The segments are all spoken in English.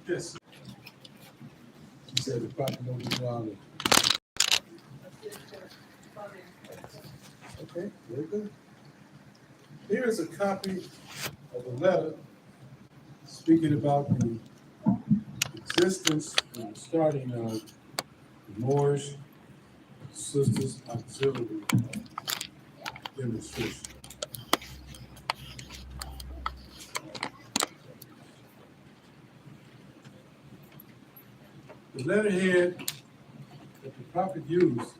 Yes. He said the property don't belong. Okay, very good. Here is a copy of a letter speaking about the existence and the starting of the Moorish Sisters Auxiliary demonstration. The letterhead that the prophet used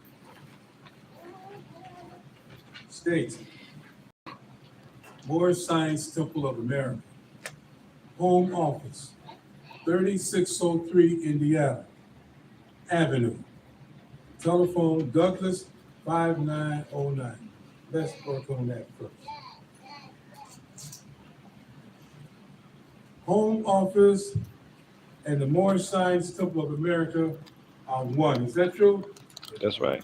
states, Moorish Science Temple of America, Home Office, 3603 Indiana Avenue, telephone Douglas 5909. Let's work on that first. Home Office and the Moorish Science Temple of America are one. Is that true? That's right.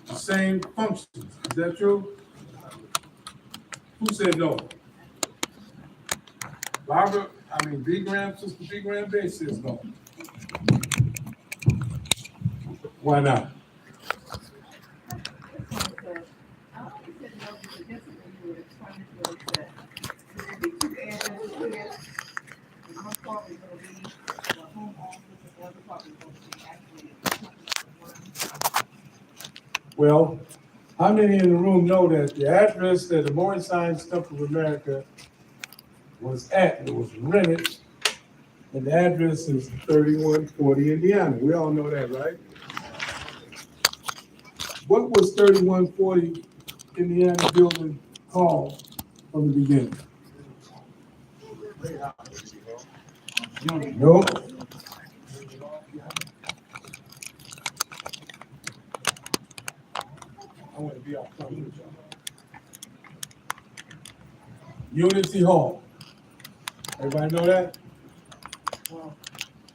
The same functions. Is that true? Who said no? B. Graham, Sister B. Graham Bay says no. Why not? Well, how many in the room know that the address that the Moorish Science Temple of America was at, it was rented, and the address is 3140 Indiana. We all know that, right? What was 3140 Indiana building called from the beginning? No. I want to be out front with y'all. Unity Hall. Everybody know that?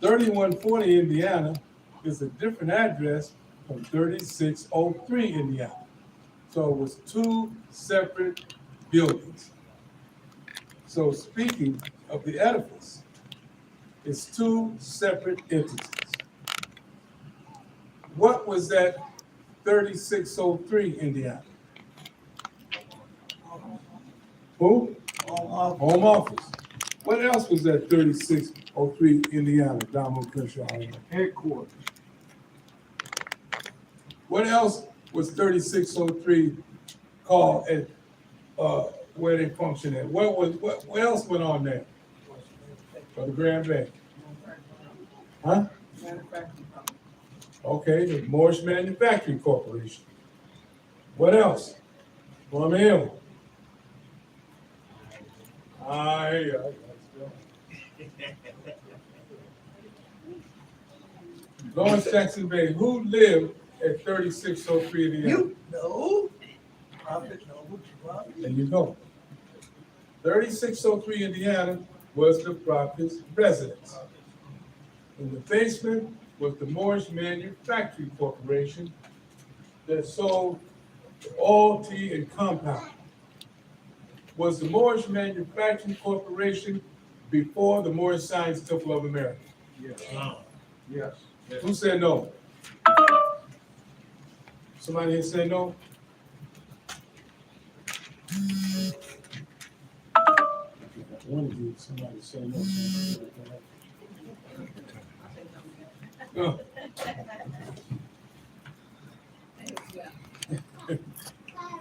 3140 Indiana is a different address from 3603 Indiana. So it was two separate buildings. So speaking of the edifice, it's two separate entities. What was that 3603 Indiana? Who? Home Office. What else was that 3603 Indiana, Donald Crenshaw? Headquarters. What else was 3603 called at where they function at? What else went on there? For the Grand Bank? Huh? Okay, the Moorish Manufacturing Corporation. What else? From him. Lawrence Jackson Bay, who lived at 3603 Indiana? You know. There you go. 3603 Indiana was the prophet's residence. In the basement was the Moorish Manufacturing Corporation that sold oil, tea, and compound. Was the Moorish Manufacturing Corporation before the Moorish Science Temple of America? Yes. Yes. Who said no? Somebody here say no? I want to do somebody say no. No.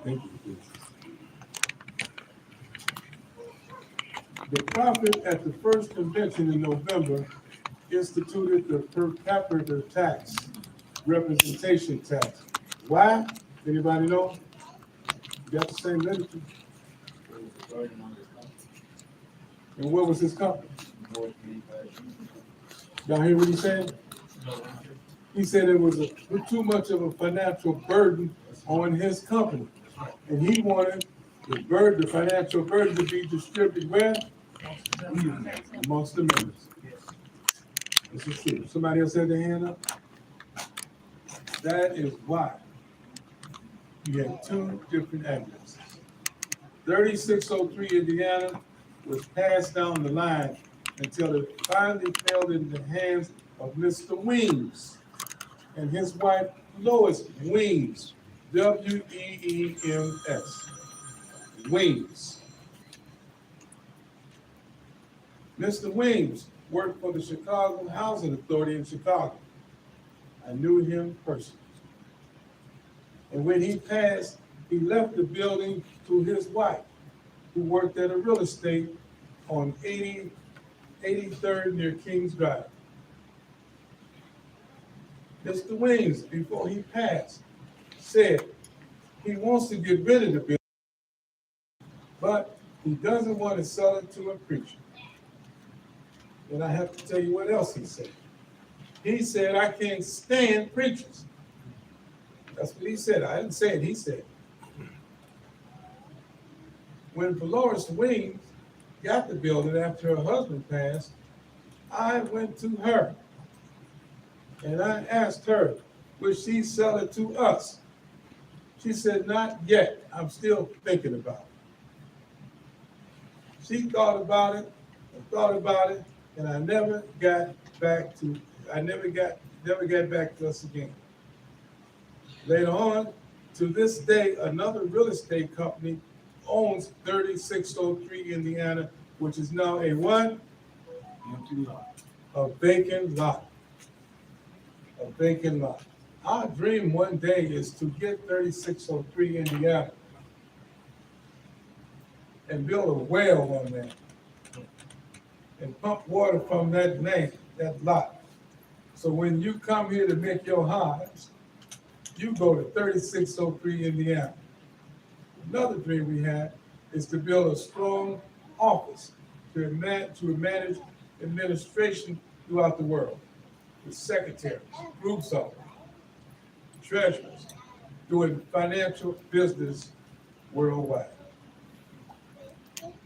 Thank you. The prophet at the first convention in November instituted the per capita tax, representation tax. Why? Anybody know? You got the same literature. And what was his company? Y'all hear what he said? He said it was too much of a financial burden on his company. And he wanted the financial burden to be distributed where? Amongst the members. This is true. Somebody else had their hand up? That is why you had two different addresses. 3603 Indiana was passed down the line until it finally fell in the hands of Mr. Weems and his wife Lois Weems, Weems. Weems. Mr. Weems worked for the Chicago Housing Authority in Chicago. I knew him personally. And when he passed, he left the building to his wife, who worked at a real estate on 83rd near Kings Drive. Mr. Weems, before he passed, said he wants to get rid of the building, but he doesn't want to sell it to a preacher. And I have to tell you what else he said. He said, I can't stand preachers. That's what he said. I didn't say it, he said it. When Dolores Weems got the building after her husband passed, I went to her and I asked her, would she sell it to us? She said, not yet. I'm still thinking about it. She thought about it, and I never got back to us again. Later on, to this day, another real estate company owns 3603 Indiana, which is now a what? Empty lot. A vacant lot. A vacant lot. Our dream one day is to get 3603 Indiana and build a well on that and pump water from that land, that lot. So when you come here to make your highs, you go to 3603 Indiana. Another dream we have is to build a strong office to manage administration throughout the world, with secretaries, groups of them, treasurers, doing financial business worldwide.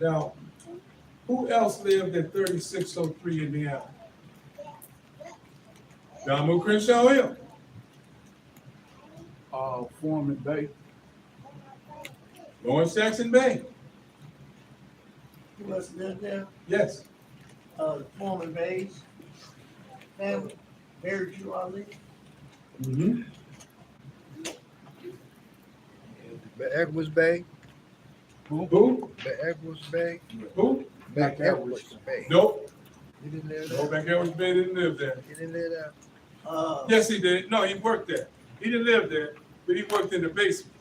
Now, who else lived at 3603 Indiana? John Crenshaw Hill. Foreman Bay. Lawrence Jackson Bay. Who else lived there? Yes. Foreman Bay's family, Mary Jew Ali. Mm-hmm. The Edwards Bay. Who? The Edwards Bay. Who? Back Edwards Bay. Nope. He didn't live No, there. back Edwards Bay didn't live there. He didn't live there. Yes, he did. No, he worked there. He didn't live there, but he worked in the basement.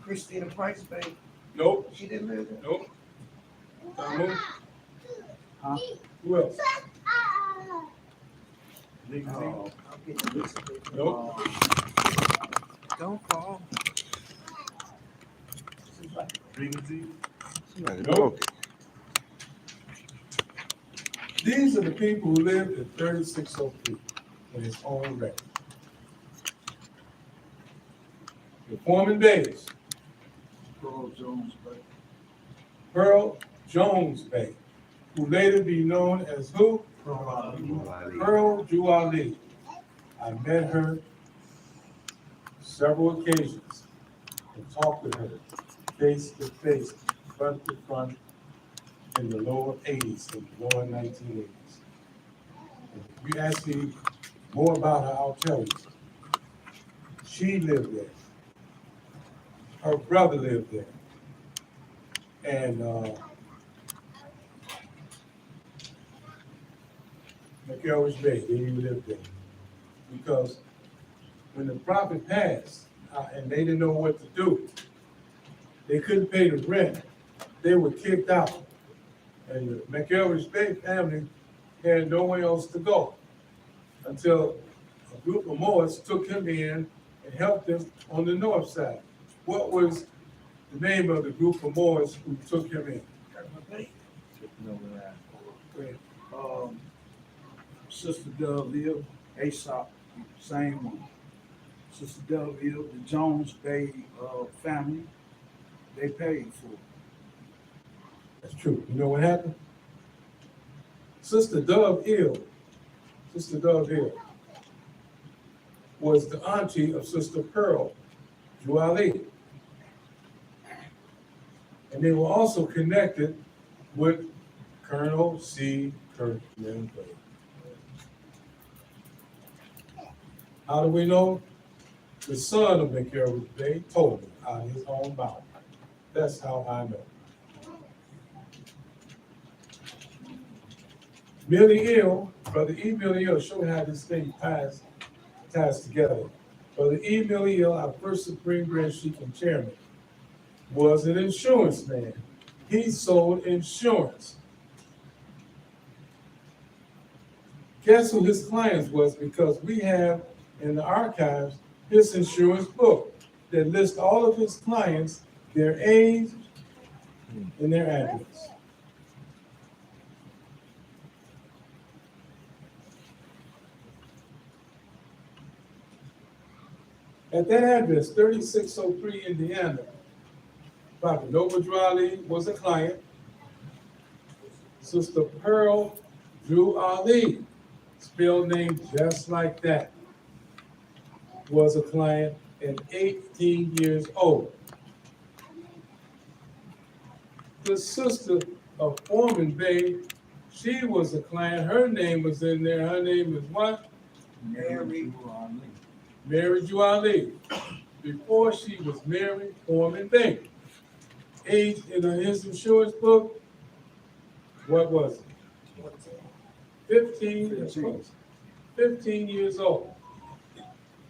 Christina Price Bay. Nope. She didn't live there. Nope. Who? Huh? Who else? I'll get the list of it. Nope. Don't fall. Seems like Nope. These are the people who lived at 3603 in his own record. The Foreman Bays, Pearl Jones Bay. Pearl Jones Bay, who later be known as who? Pearl Jew Ali. I met her several occasions and talked to her face to face, front to front, in the lower 80s, in the lower 1980s. If you ask me more about her, I'll tell you. She lived there. Her brother lived there. And McElwich Bay, they lived there. Because when the prophet passed, and they didn't know what to do, they couldn't pay the rent, they were kicked out. And the McElwich Bay family had nowhere else to go until a group of Moors took him in and helped him on the north side. What was the name of the group of Moors who took him in? Sister Dove lived, Aesop, same one. Sister Dove lived, the Jones Bay family, they paid for it. That's true. You know what happened? Sister Dove Hill was the auntie of Sister Pearl Jew Ali. And they were also connected with Colonel C. Kirkland Bay. How do we know? The son of McElroy Bay told me out of his own mouth. That's how I know. Millie Ill, Brother E. Millie Ill, show me how this thing ties together. Brother E. Millie Ill, our first Supreme Grand Sheik and Chairman, was an insurance man. He sold insurance. Guess who his clients was? Because we have in the archives his insurance book that lists all of his clients, their age, and their address. At that address, 3603 Indiana, Prophet Nova Drawley was a client. Sister Pearl Drew Ali, spelled name just like that, was a client and 18 years old. The sister of Foreman Bay, she was a client. Her name was in there. Her name is what? Mary Juali. Before she was Mary Foreman Bay. Age in his insurance book, what was it? 15 years old.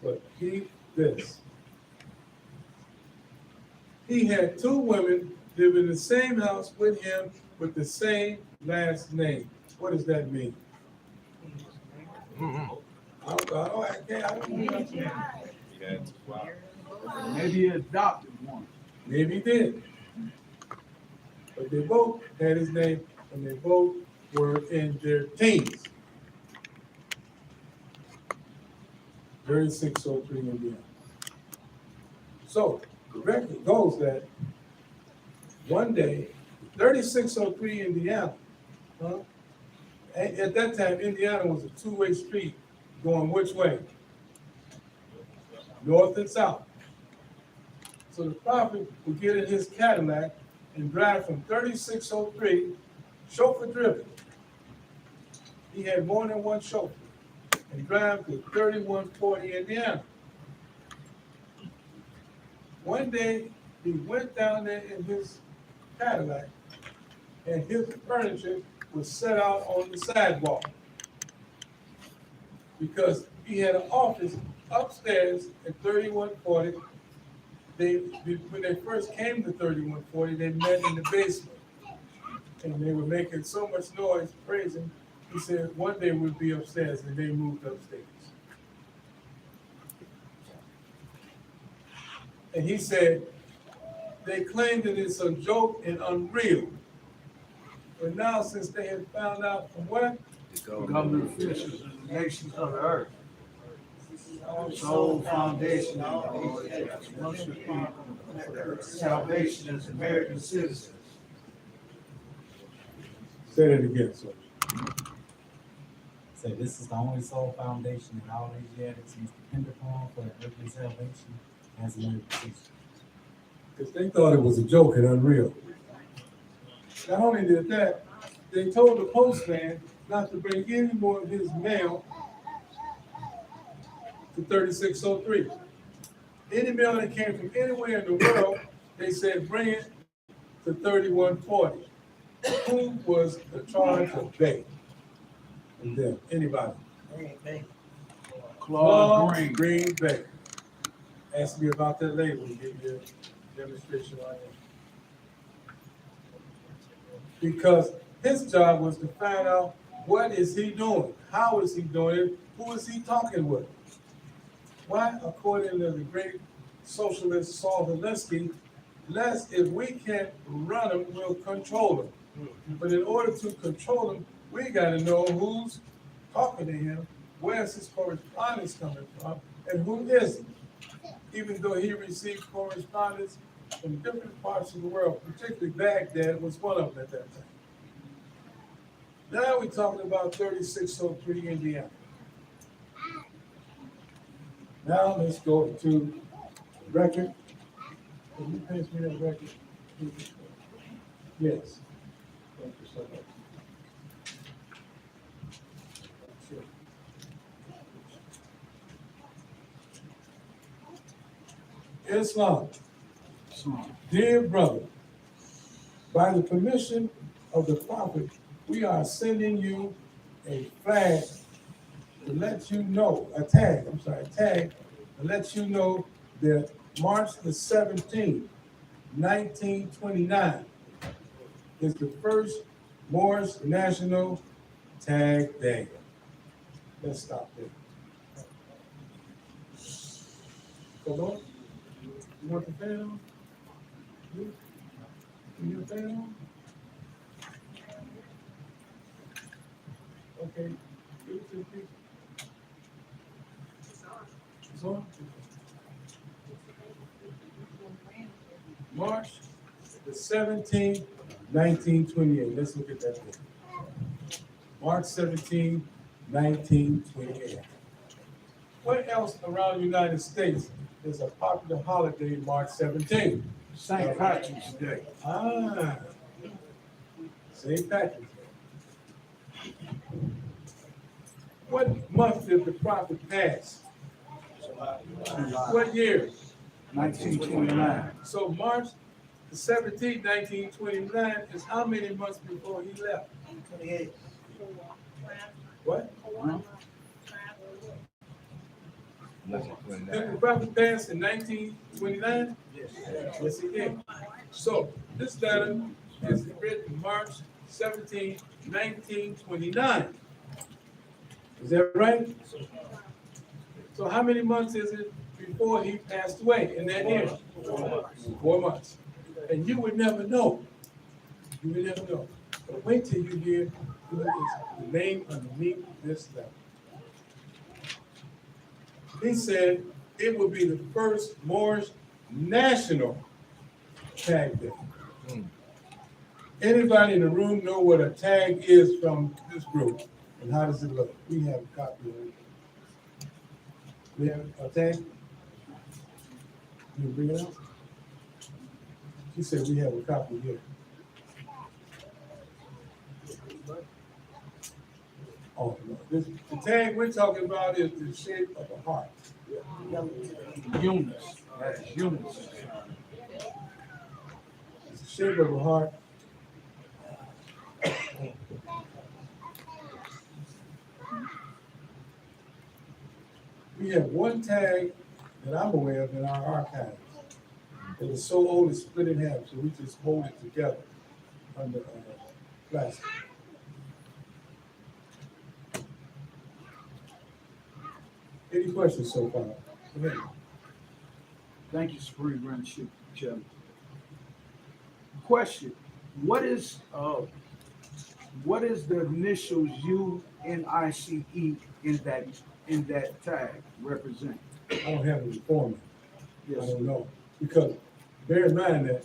But keep this. He had two women live in the same house with him with the same last name. What does that mean? I don't know. Maybe he adopted one. Maybe he did. But they both had his name and they both were in their teens. 3603 Indiana. So the record goes that one day, 3603 Indiana, at that time, Indiana was a two-way street going which way? North and south. So the prophet would get in his Cadillac and drive from 3603, chauffeur driven. He had more than one chauffeur, and drive to 3140 Indiana. One day, he went down there in his Cadillac, and his furniture was set out on the sidewalk because he had an office upstairs at 3140. When they first came to 3140, they met in the basement, and they were making so much noise, praising. He said one day we'd be upstairs, and they moved upstairs. And he said they claimed that it's a joke and unreal. But now, since they had found out from what? Government officials and the nations of the earth. Sole foundation of salvation as American citizens. Say that again, sir. So this is the only sole foundation in all Asiatics must depend upon for earthly salvation as American citizens. Because they thought it was a joke and unreal. Not only did that, they told the postman not to bring any more of his mail to 3603. Any mail that came from anywhere in the world, they said bring it to 3140. Who was the charge of Bay? And then anybody? Claude Green. Green Bay. Ask me about that later. We'll give you a demonstration right here. Because his job was to find out what is he doing, how is he doing it, who is he talking with. Why, according to the great socialist Saul Alinsky, lest if we can't run him, we'll control him. But in order to control him, we got to know who's talking to him, where's his correspondence coming from, and who isn't. Even though he received correspondence from different parts of the world, particularly Baghdad was one of them at that time. Now we're talking about 3603 Indiana. Now let's go to the record. Can you pass me that record? Yes. Thank you so much. Islam. Son. Dear brother, by the permission of the Prophet, we are sending you a flag to let you know, a tag to let you know that March the 17th, 1929 is the first Moorish National Tag Day. Let's stop there. Come on. You want the fan on? You need the fan on? Okay. Give it to the people. It's on? March the 17th, 1928. Let's look at that date. March 17th, 1928. What else around the United States is a popular holiday March 17th? St. Patrick's Day. Ah, St. Patrick's Day. What month did the prophet pass? What year? 1929. So March the 17th, 1929 is how many months before he left? 28. What? Huh? Did the prophet pass in 1929? Yes, he did. So this letter is written March 17, 1929. Is that right? So how many months is it before he passed away in that year? 4 months. And you would never know. You would never know. But wait till you hear who is the name underneath this letter. He said it would be the first Moorish National Tag Day. Anybody in the room know what a tag is from this group? And how does it look? We have a copy of it. We have a tag? You bring it up? She said we have a copy here. Oh, no. The tag we're talking about is the shape of a heart. Eunice. That's Eunice. It's the shape of a heart. We have one tag that I'm aware of in our archives. It was so old it's split in half, so we just hold it together under plastic. Any questions so far? Go ahead. Thank you, Supreme Grand Chairman. Question: What is the initials UNICE in that tag represent? I don't have it before me. I Yes. don't know. Because bear in mind that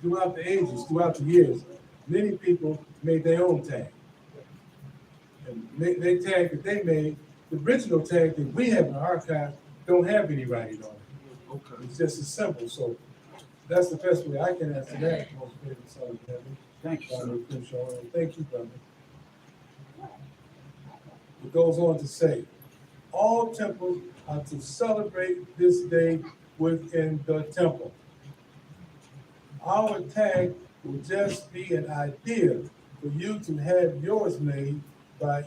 throughout the ages, throughout the years, many people made their own tag. And they tag that they made, the original tag that we have in our archive don't have any writing on it. Okay. It's just as simple. So that's the best way I can answer that. Most favorite son of heaven. Thank you, sir. Thank you, brother. It goes on to say, all temples are to celebrate this day within the temple. Our tag will just be an idea for you to have yours made by,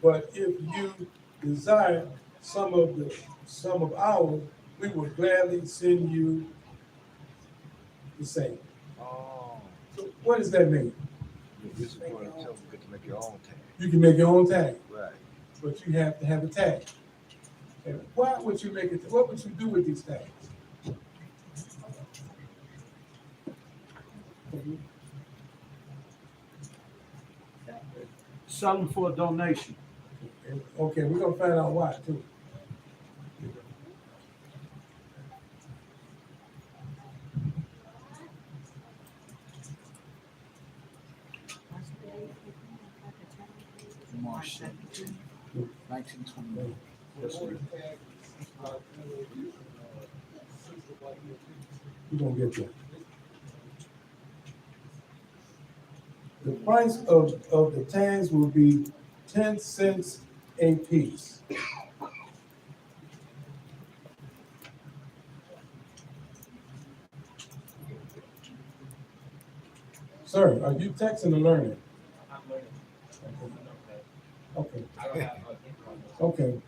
but if you desire some of ours, we will gladly send you the same. Oh, So what does that mean? this is where you get to make your own tag. You can make your own tag, Right. but you have to have a tag. And why would you make it? What would you do with these tags? Sell them for a donation. Okay, we're gonna find out why too. March 17, 1928. Yes, sir. We're gonna get there. The price of the tags will be 10 cents a piece. Sir, are you texting or learning? I'm learning. Okay, I don't have income. okay.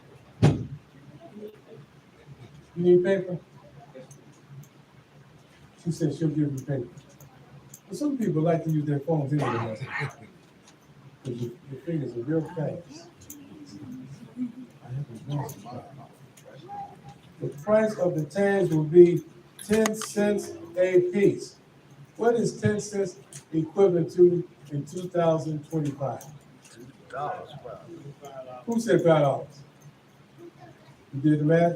You need paper? She said she'll give you paper. But some people like to use their phones anyway. Because your fingers are real fast. I have a master card. The price of the tags will be 10 cents a piece. What is 10 cents equivalent to in 2025? $2, wow. Who said $5? You did the math?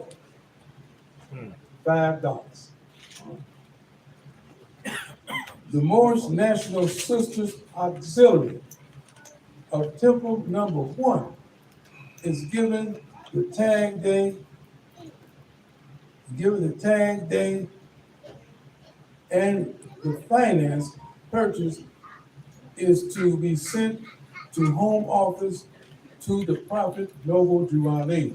$5. The Moorish National Sisters Auxiliary of Temple Number 1 is given the tag day, and the finance purchase is to be sent to home office to the Prophet Noble Juwali.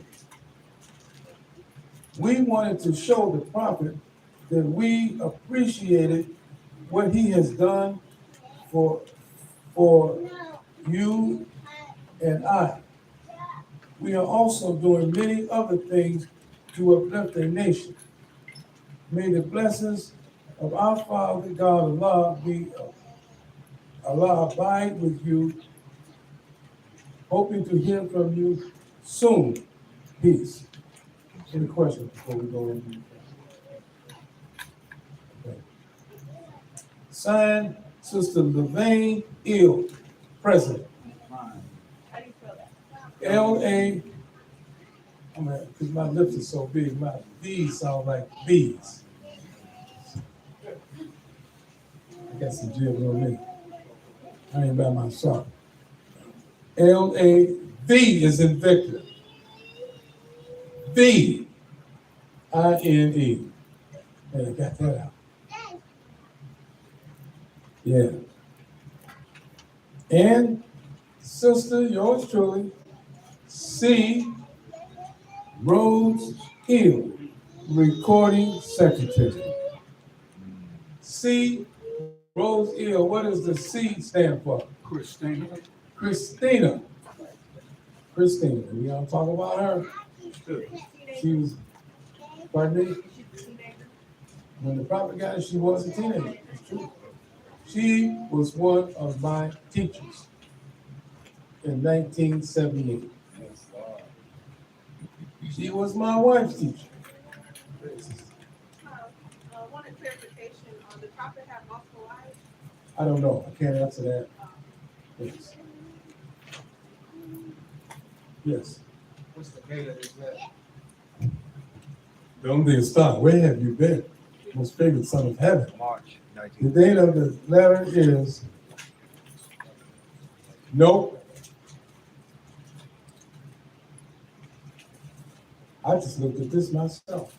We wanted to show the Prophet that we appreciated what he has done for you and I. We are also doing many other things to uplift the nation. May the blessings of our Father God Allah abide with you. Hoping to hear from you soon. Peace. Any questions before we go into okay. Signed, Sister Levine Ill, President. Mine. L.A. Because my lips are so big, my B's sound like bees. I got some jibs on me. I ain't by myself. L.A.V. is in Victor. V. I-N-E. Hey, got that out. Yeah. And sister, yours truly, C. Rose Hill, recording secretary. C. Rose Hill, what does the C stand for? Christina. Christina. We don't talk about her. She was, pardon me? When the prophet got her, she was a teenager. It's true. She was one of my teachers in 1978. She was my wife's teacher. One clarification, the prophet had multiple wives? I don't know. I can't answer that. Yes. Yes. What's the date of this letter? Don't be a star. Where have you been? Most favorite son of heaven. March The 19th. date of the letter is, nope. I just looked at this myself.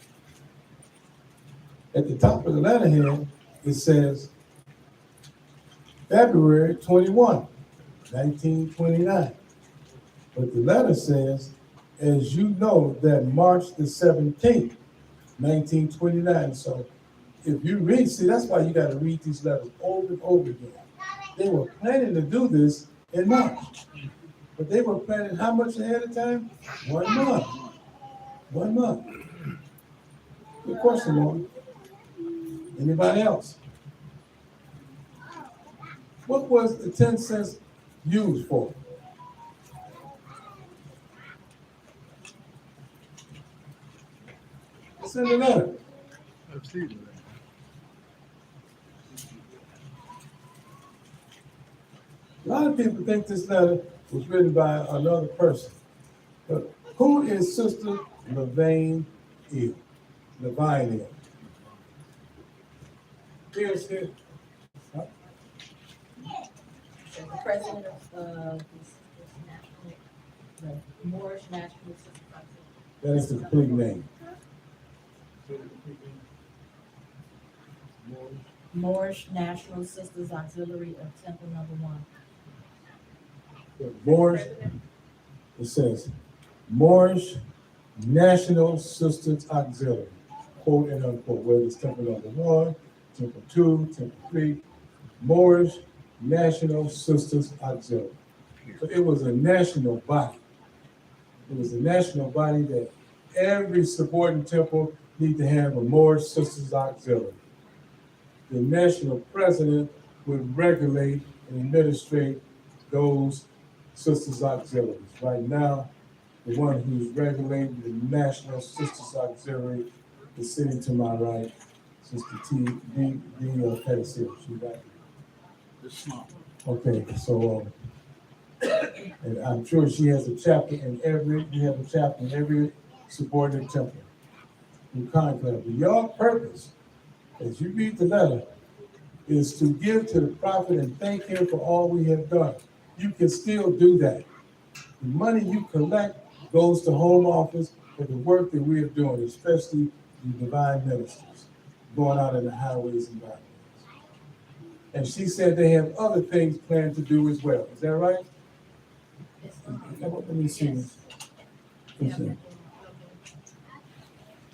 At the top of the letterhead, it says February 21, 1929. But the letter says, as you know, that March the 17th, 1929. So if you read, see, that's why you got to read these letters over and over again. They were planning to do this in March, but they were planning how much ahead of time? 1 month. 1 month. Good question, Lauren. Anybody else? What was the 10 cents used for? It's in the letter. A lot of people think this letter was written by another person. But who is Sister Levine Hill? Levine Hill. Here's here. The president of the Moorish National Society. That is the complete name. Moorish National Sisters Auxiliary of Temple Number 1. The Moorish, it says, Moorish National Sisters Auxiliary, quote and unquote, whether it's Temple Number 1, Temple 2, Temple 3, Moorish National Sisters Auxiliary. So it was a national body. It was a national body that every supporting temple need to have a Moorish Sisters Auxiliary. The national president would regulate and administrate those Sisters Auxiliaries. Right now, the one who's regulating the National Sisters Auxiliary is sitting to my right, Sister D. Pettis. She right. The slump. Okay, so, and I'm sure she has a chapter in we have a chapter in every subordinate temple in conclave. Your purpose, as you read the letter, is to give to the prophet and thank him for all we have done. You can still do that. The money you collect goes to Home Office for the work that we are doing, especially the divine ministers going out in the highways and byways. And she said they have other things planned to do as well. Is that right? Let me see. Yeah.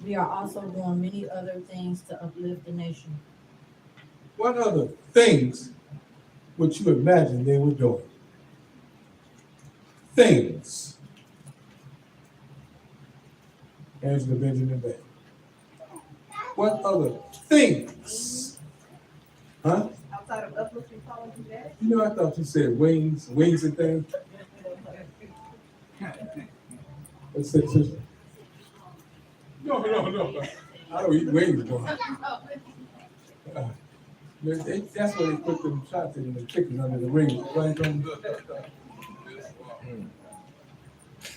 We are also doing many other things to uplift the nation. What other things would you imagine they were doing? Things. Angela Benjamin Bay. What other things? Huh? Outside of uplifting Paul and Jack? You know, I thought you said wings and things. What's that, sister? No. I don't eat wings, boy. That's where they put them shots in the chicken under the wings, right?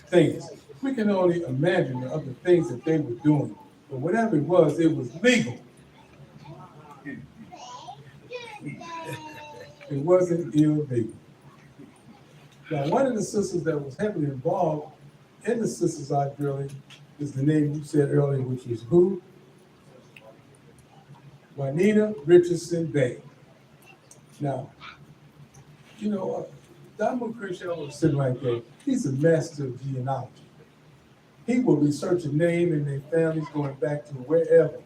Things. We can only imagine the other things that they were doing. But whatever it was legal. It wasn't illegal. Now, one of the sisters that was heavily involved in the Sisters Auxiliary is the name you said earlier, which is who? Juanita Richardson Bay. Now, you know, Don Crenshaw was sitting right there. He's a master of genealogy. He will research a name and their families going back to wherever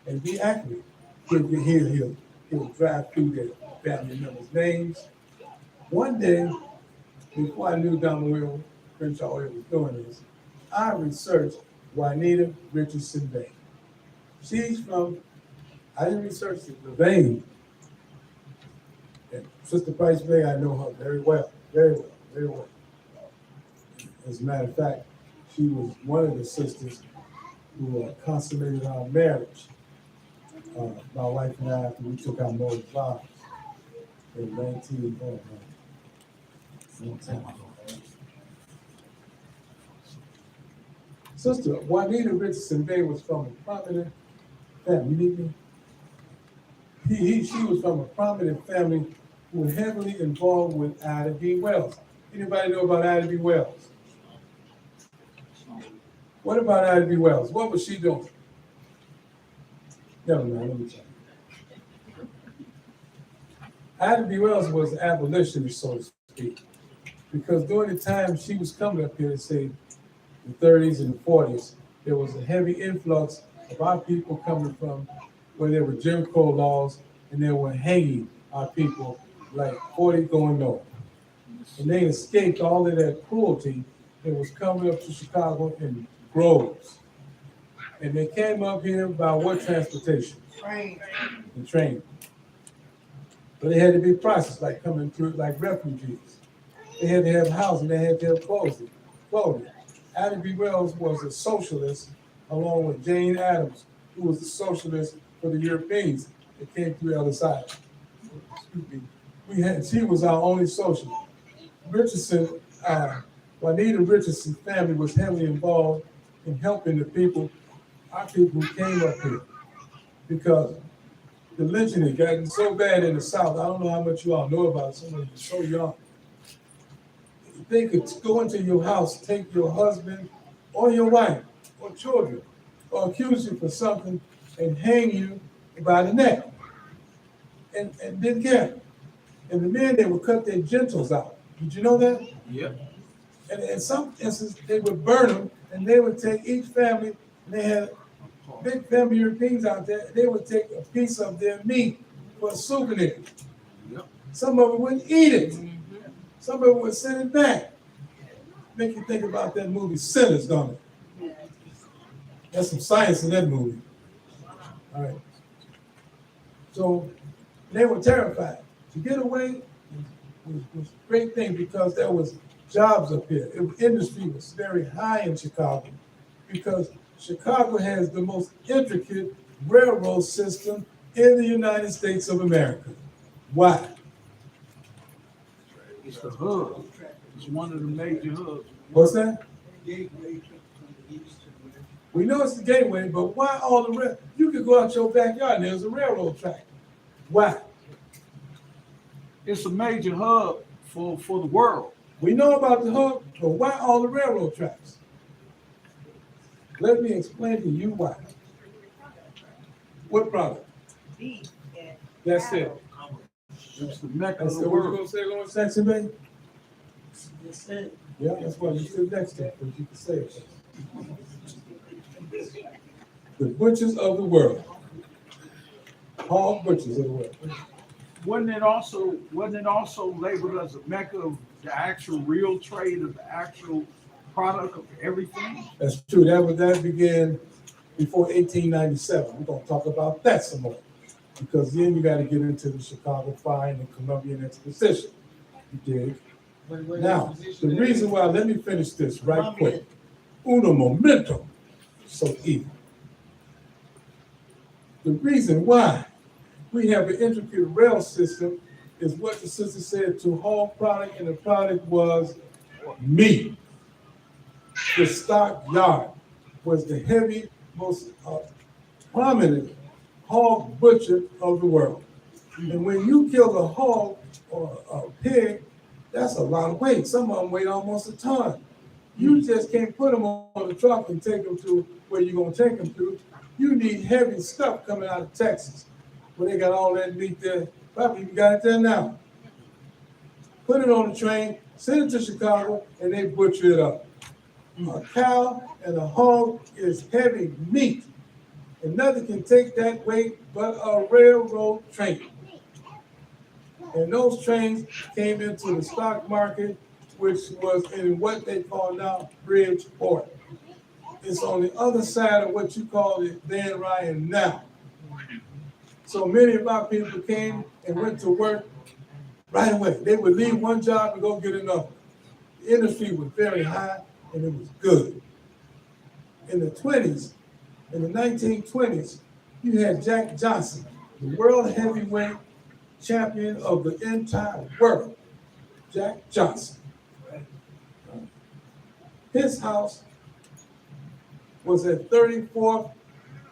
and be accurate. He'll drive through their family members' names. One day, before I knew Don Crenshaw was doing this, I researched Juanita Richardson Bay. She's from, I didn't research it, Laverne. And Sister Price Bay, I know her very well. As a matter of fact, she was one of the sisters who consummated our marriage. My wife and I, after we took our Moorish vows in 19, Sister Juanita Richardson Bay was from a prominent family. You need me? She was from a prominent family who were heavily involved with Ida B. Wells. Anybody know about Ida B. Wells? What about Ida B. Wells? What was she doing? Never mind, let me tell you. Ida B. Wells was an abolitionist, so to speak, because during the time she was coming up here to say the 30s and the 40s, there was a heavy influx of our people coming from where there were Jim Crow laws and they were hanging our people like 40 going north. And they escaped all of that cruelty that was coming up to Chicago in groves. And they came up here by what transportation? Train. The train. But they had to be processed like coming through like refugees. They had to have housing, they had to have clothing. Ida B. Wells was a socialist along with Jane Addams, who was a socialist for the Europeans that came through the other side. She was our only socialist. Richardson, Juanita Richardson's family was heavily involved in helping the people, our people who came up here, because the lynching had gotten so bad in the South. I don't know how much you all know about it. Some of you are so young. They could go into your house, take your husband or your wife or children, or accuse you for something and hang you by the neck. And didn't care. And the men, they would cut their genitals out. Did you know that? Yep. And in some instances, they would burn them, and they would take each family, and they had big family Europeans out there, they would take a piece of their meat for a souvenir. Yep. Some of them wouldn't eat it. Some of them would send it back. Make you think about that movie Sinners, don't it? There's some science in that movie. All right. So they were terrified. To get away was a great thing because there was jobs up here. Industry was very high in Chicago because Chicago has the most intricate railroad system in the United States of America. Why? It's the hub. It's one of the major hubs. What's that? We know it's the gateway, but why all the rail? You could go out your backyard and there's a railroad track. Why? It's a major hub for the world. We know about the hub, but why all the railroad tracks? Let me explain to you why. What product? Beef and That's it. It's the mecca That's of the what you world. gonna say, Lord Saxon Bay? That's it. Yeah, that's why you sit next to it, because you can say it. The butchers of the world. Hog butchers of the world. Wasn't it also labeled as a mecca of the actual real trade of the actual product of everything? That's true. That began before 1897. We're gonna talk about that some more. Because then you gotta get into the Chicago Fire and the Columbian Exposition. You dig? Now, the reason why, let me finish this right quick. Uno momento. So easy. The reason why we have an intricate rail system is what the sister said to haul product, and the product was meat. The stockyard was the heavy, most prominent hog butcher of the world. And when you kill a hog or a pig, that's a lot of weight. Some of them weigh almost a ton. You just can't put them on the truck and take them to where you're gonna take them to. You need heavy stuff coming out of Texas, where they got all that meat there. Probably you got it there now. Put it on the train, send it to Chicago, and they butcher it up. A cow and a hog is heavy meat, and nothing can take that weight but a railroad train. And those trains came into the stock market, which was in what they call now Bridgeport. It's on the other side of what you call it Van Ryan now. So many of our people came and went to work right away. They would leave one job and go get another. The industry was very high and it was good. In the 20s, in the 1920s, you had Jack Johnson, the world heavyweight champion of the entire world, Jack Johnson. His house was at 34th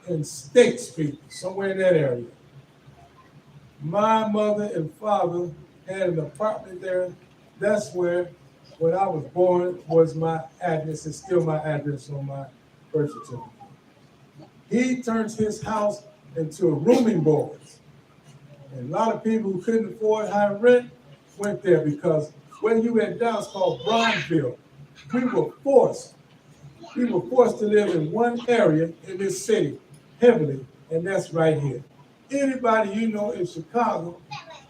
and State Street, somewhere in that area. My mother and father had an apartment there. That's where, when I was born, was my address. It's still my address on my birth certificate. He turns his house into a rooming board. And a lot of people who couldn't afford high rent went there because where you went down is called Braswell. We were forced to live in one area in this city heavily, and that's right here. Anybody you know in Chicago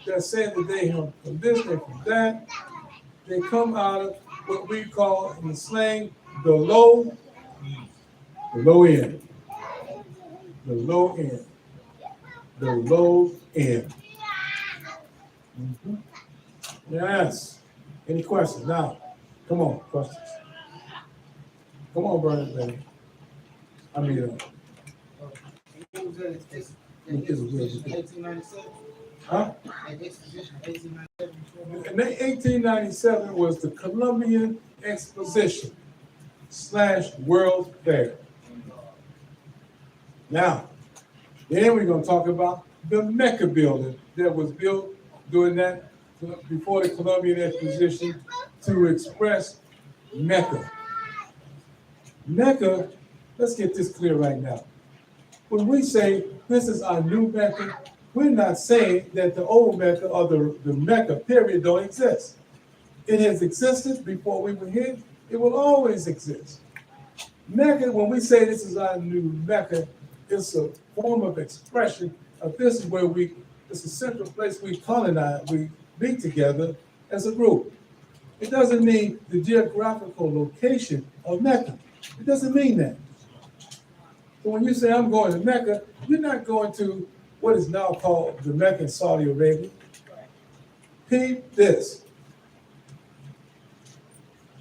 that said that they have from this, they from that, they come out of what we call in the slang the low end. The low end. The low end. Mm-hmm. Yes. Any questions? Now, come on, questions. Come on, Brian, baby. I mean, What was that? What is it? 1897? huh? That exposition, 1897? In 1897 was the Columbian Exposition / World Fair. Now, then we're going to talk about the Mecca building that was built during that, before the Columbian Exposition to express Mecca. Mecca, let's get this clear right now. When we say this is our new Mecca, we're not saying that the old Mecca or the Mecca period don't exist. It has existed before we were here. It will always exist. Mecca, when we say this is our new Mecca, it's a form of expression of this is where it's a central place we colonize, we be together as a group. It doesn't mean the geographical location of Mecca. It doesn't mean that. So when you say I'm going to Mecca, you're not going to what is now called the Mecca in Saudi Arabia. Peep this.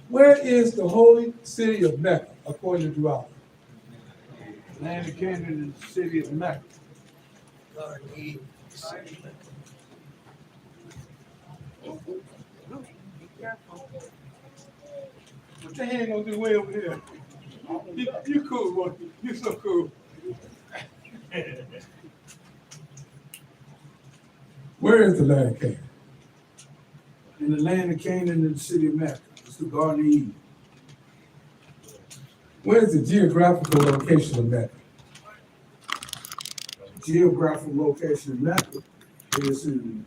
Where is the holy city of Mecca, according to Deuteronomy? Land of Canaan and the city of Mecca. Lord, he- Be careful. What the hell gonna do way over here? You cool, boy. You so cool. Where is the land of Canaan? In the land of Canaan and the city of Mecca. It's the Garden of Eden. Where is the geographical location of Mecca? Geographical location of Mecca is in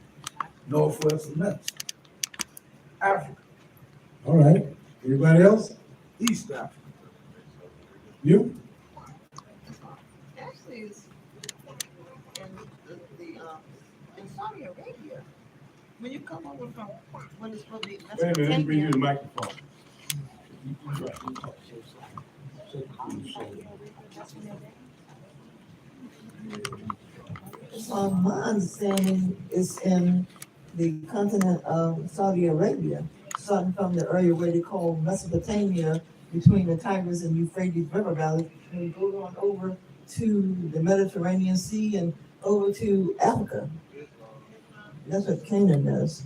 northwest of Mexico. Africa, All right. Anybody else? East Africa. You? Actually, it's in Saudi Arabia. When you come over from, when it's supposed to be Mesopotamia. the microphone. My understanding is in the continent of Saudi Arabia, starting from the area where they call Mesopotamia, between the Tigris and Euphrates River Valley, and it goes on over to the Mediterranean Sea and over to Africa. That's what Canaan does.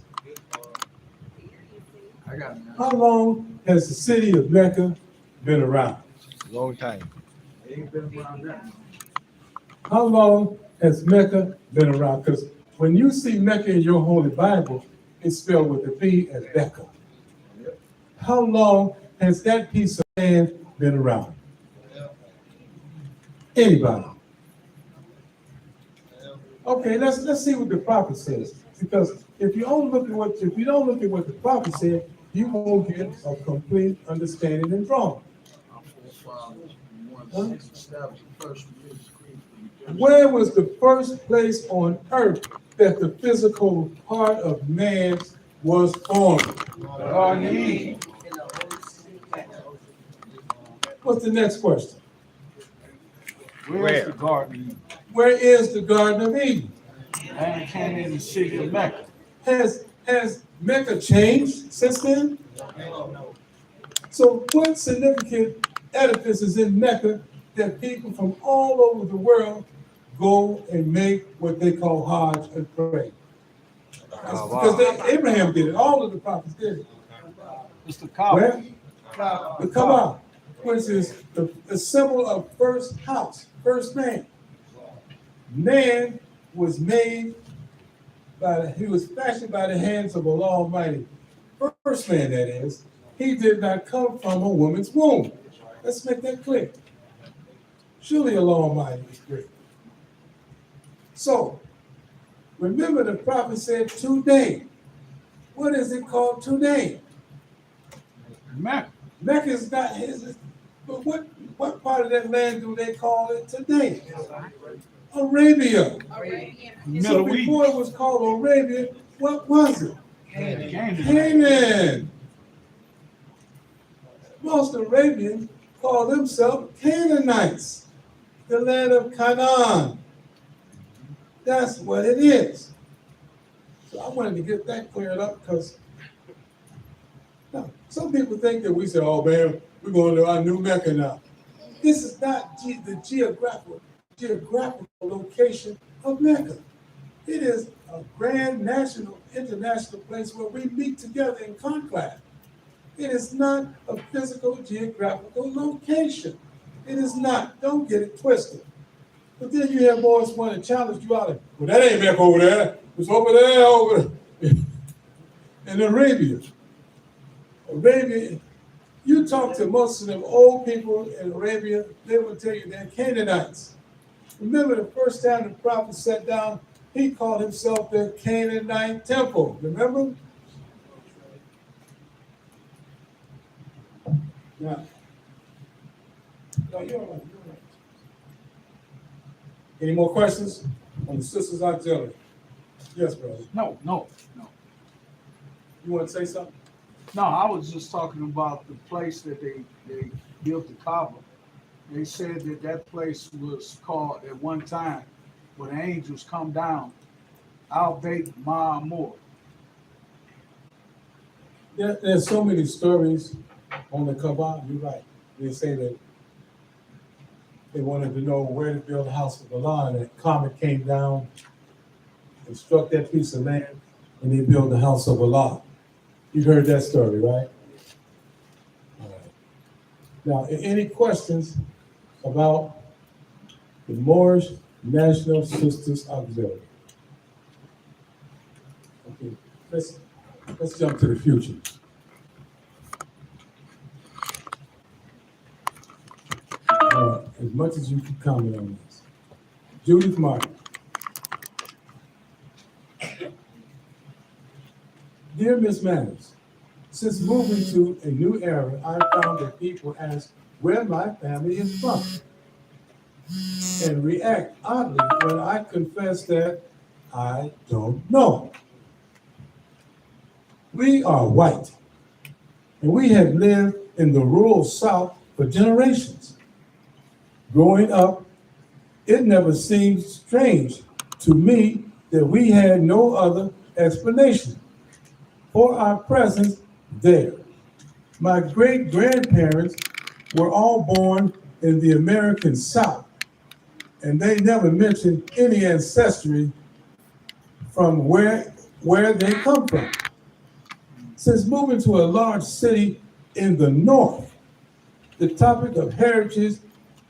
I got it. How long has the city of Mecca been around? Long time. They ain't been around that long. How long has Mecca been around? Because when you see Mecca in your Holy Bible, it's spelled with a P as Becca. How long has that piece of land been around? Anybody? Okay, let's see what the prophet says. Because if you don't look at what the prophet said, you won't get a complete understanding and drawing. Our forefathers, the ones that established the first religious creed for the Where was the first place on earth that the physical part of man was formed? Garden of Eden. What's the next question? Where's the Garden of Eden? Where is the Garden of Eden? Land of Canaan and the city of Mecca. Has Mecca changed since then? So what significant edifice is in Mecca that people from all over the world go and make what they call Hajj and pray? It's because Abraham did it. All of the prophets did it. It's the Kaaba. Where? The Kaaba, which is the symbol of first house, first man. Man was made he was fashioned by the hands of Allah Almighty. First man, that is. He did not come from a woman's womb. Let's make that clear. Surely Allah Almighty is great. So, remember the prophet said today. What is it called today? Mecca. Mecca is not his. But what part of that land do they call it today? Arabia. So Middle before East. it was called Arabia, what was it? Canaan. Canaan. Most Arabians call themselves Canaanites, the land of Canaan. That's what it is. So I wanted to get that cleared up because some people think that we say, oh man, we're going to our new Mecca now. This is not the geographical location of Mecca. It is a grand national, international place where we meet together in conclave. It is not a physical geographical location. It is not. Don't get it twisted. But then you have boys want to challenge you out. Well, that ain't Mecca over there. It's over there, in Arabia. Arabia, you talk to most of them old people in Arabia, they will tell you they're Canaanites. Remember the first time the prophet sat down, he called himself the Canaanite temple. Remember? Now, no, you're all right. Any more questions on the Sisters Auxiliary? Yes, brother. No. You want to say something? No, I was just talking about the place that they built the Kaaba. They said that that place was called at one time, when the angels come down, Al-Bayt Ma'amur. There's so many stories on the Kaaba. You're right. They say that they wanted to know where to build the house of Allah, and a comet came down and struck that piece of land, and they built the house of Allah. You've heard that story, right? All right. Now, any questions about the Moorish National Sisters Auxiliary? Okay, let's jump to the future. As much as you can comment on this. Judith Martin. Dear Miss Manners, since moving to a new era, I found that people ask where my family is from and react oddly when I confess that I don't know. We are white, and we have lived in the rural South for generations. Growing up, it never seemed strange to me that we had no other explanation for our presence there. My great-grandparents were all born in the American South, and they never mentioned any ancestry from where they come from. Since moving to a large city in the North, the topic of heritage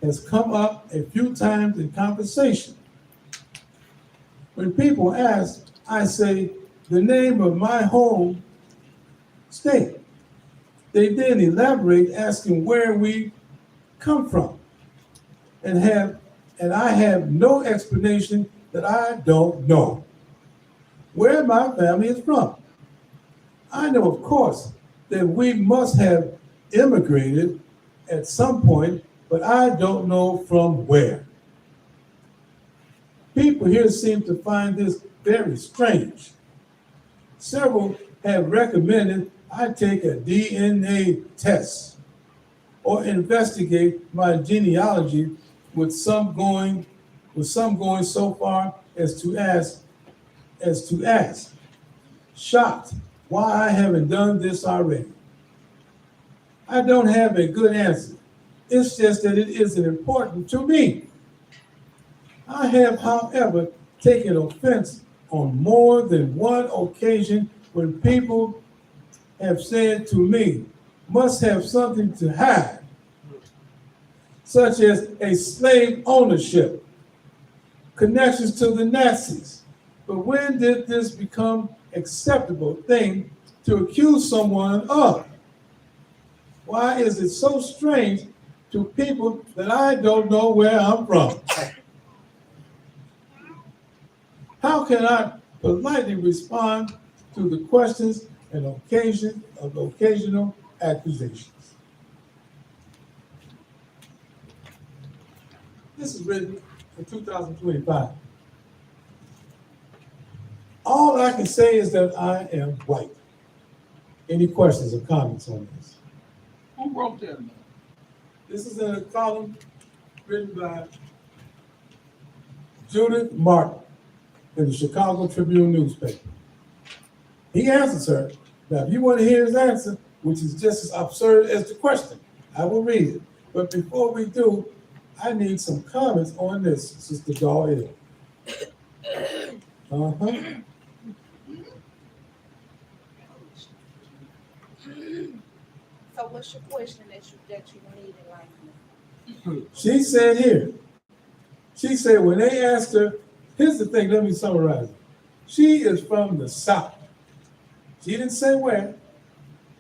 has come up a few times in conversation. When people ask, I say the name of my home state. They then elaborate, asking where we come from, and I have no explanation that I don't know where my family is from. I know, of course, that we must have immigrated at some point, but I don't know from where. People here seem to find this very strange. Several have recommended I take a DNA test or investigate my genealogy, with some going so far as to ask, shocked why I haven't done this already. I don't have a good answer. It's just that it isn't important to me. I have, however, taken offense on more than one occasion when people have said to me, must have something to hide, such as a slave ownership, connections to the Nazis. But when did this become acceptable thing to accuse someone of? Why is it so strange to people that I don't know where I'm from? How can I politely respond to the questions and occasional accusations? This is written in 2025. All I can say is that I am white. Any questions or comments on this? Who wrote that? This is in a column written by Judith Martin in the Chicago Tribune newspaper. He answers her. Now, if you want to hear his answer, which is just as absurd as the question, I will read it. But before we do, I need some comments on this, Sister Doyle. So what's your question that you need in life? She said here, she said when they asked her, here's the thing, let me summarize it. She is from the South. She didn't say where,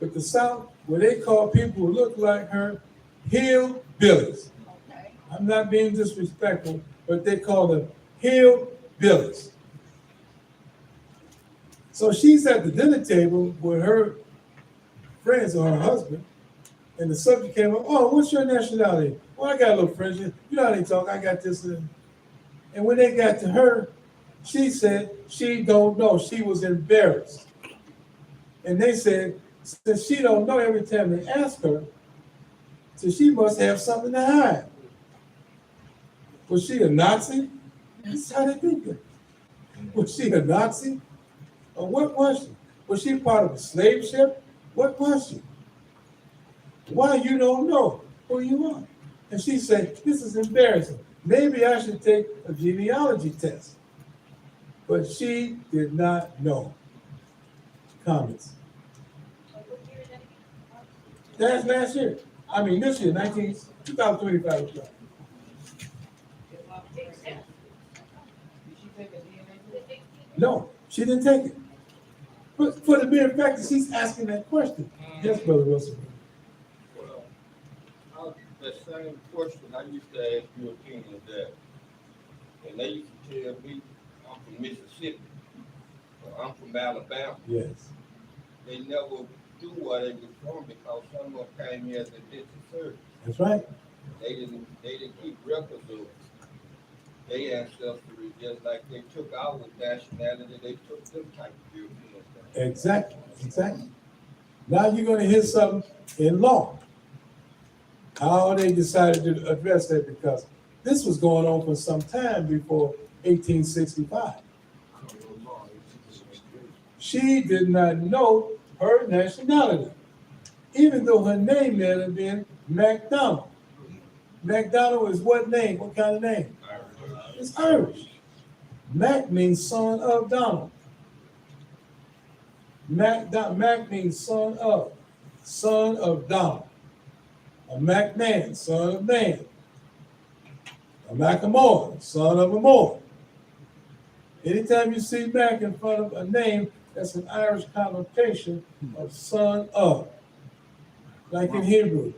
but the South, where they call people who look like her hillbillies. Okay. I'm not being disrespectful, but they call them hillbillies. So she's at the dinner table with her friends or her husband, and the subject came up, oh, what's your nationality? Well, I got a little French. You know how they talk, I got this. And when they got to her, she said she don't know. She was embarrassed. And they said, since she don't know every time they ask her, so she must have something to hide. Was she a Nazi? That's how they think it. Was she a Nazi? Or what was she? Was she part of a slave ship? What was she? Why you don't know who you are? And she said, this is embarrassing. Maybe I should take a genealogy test. But she did not know. Comments. That's last year. I mean, this year, 2025. No, she didn't take it. But for the mere fact that she's asking that question. Yes, Brother Wilson. Well, that same question I used to ask Europeans that, and they used to tell me, I'm from Mississippi, or I'm from Alabama. Yes. They never do where they was from because some of them came here as a district service. That's right. They didn't keep records of their ancestry, just like they took our nationality, they took them type of Europeans. Exactly. Now you're going to hear something in law. How they decided to address that, because this was going on for some time before 1865. She did not know her nationality, even though her name may have been MacDonald. MacDonald is what name? What kind of name? It's Irish. Mac means son of Donald. Mac means son of Donald. A MacMan, son of man. A Macklemore, son of a Moor. Anytime you see Mac in front of a name, that's an Irish connotation of son of. Like in Hebrew,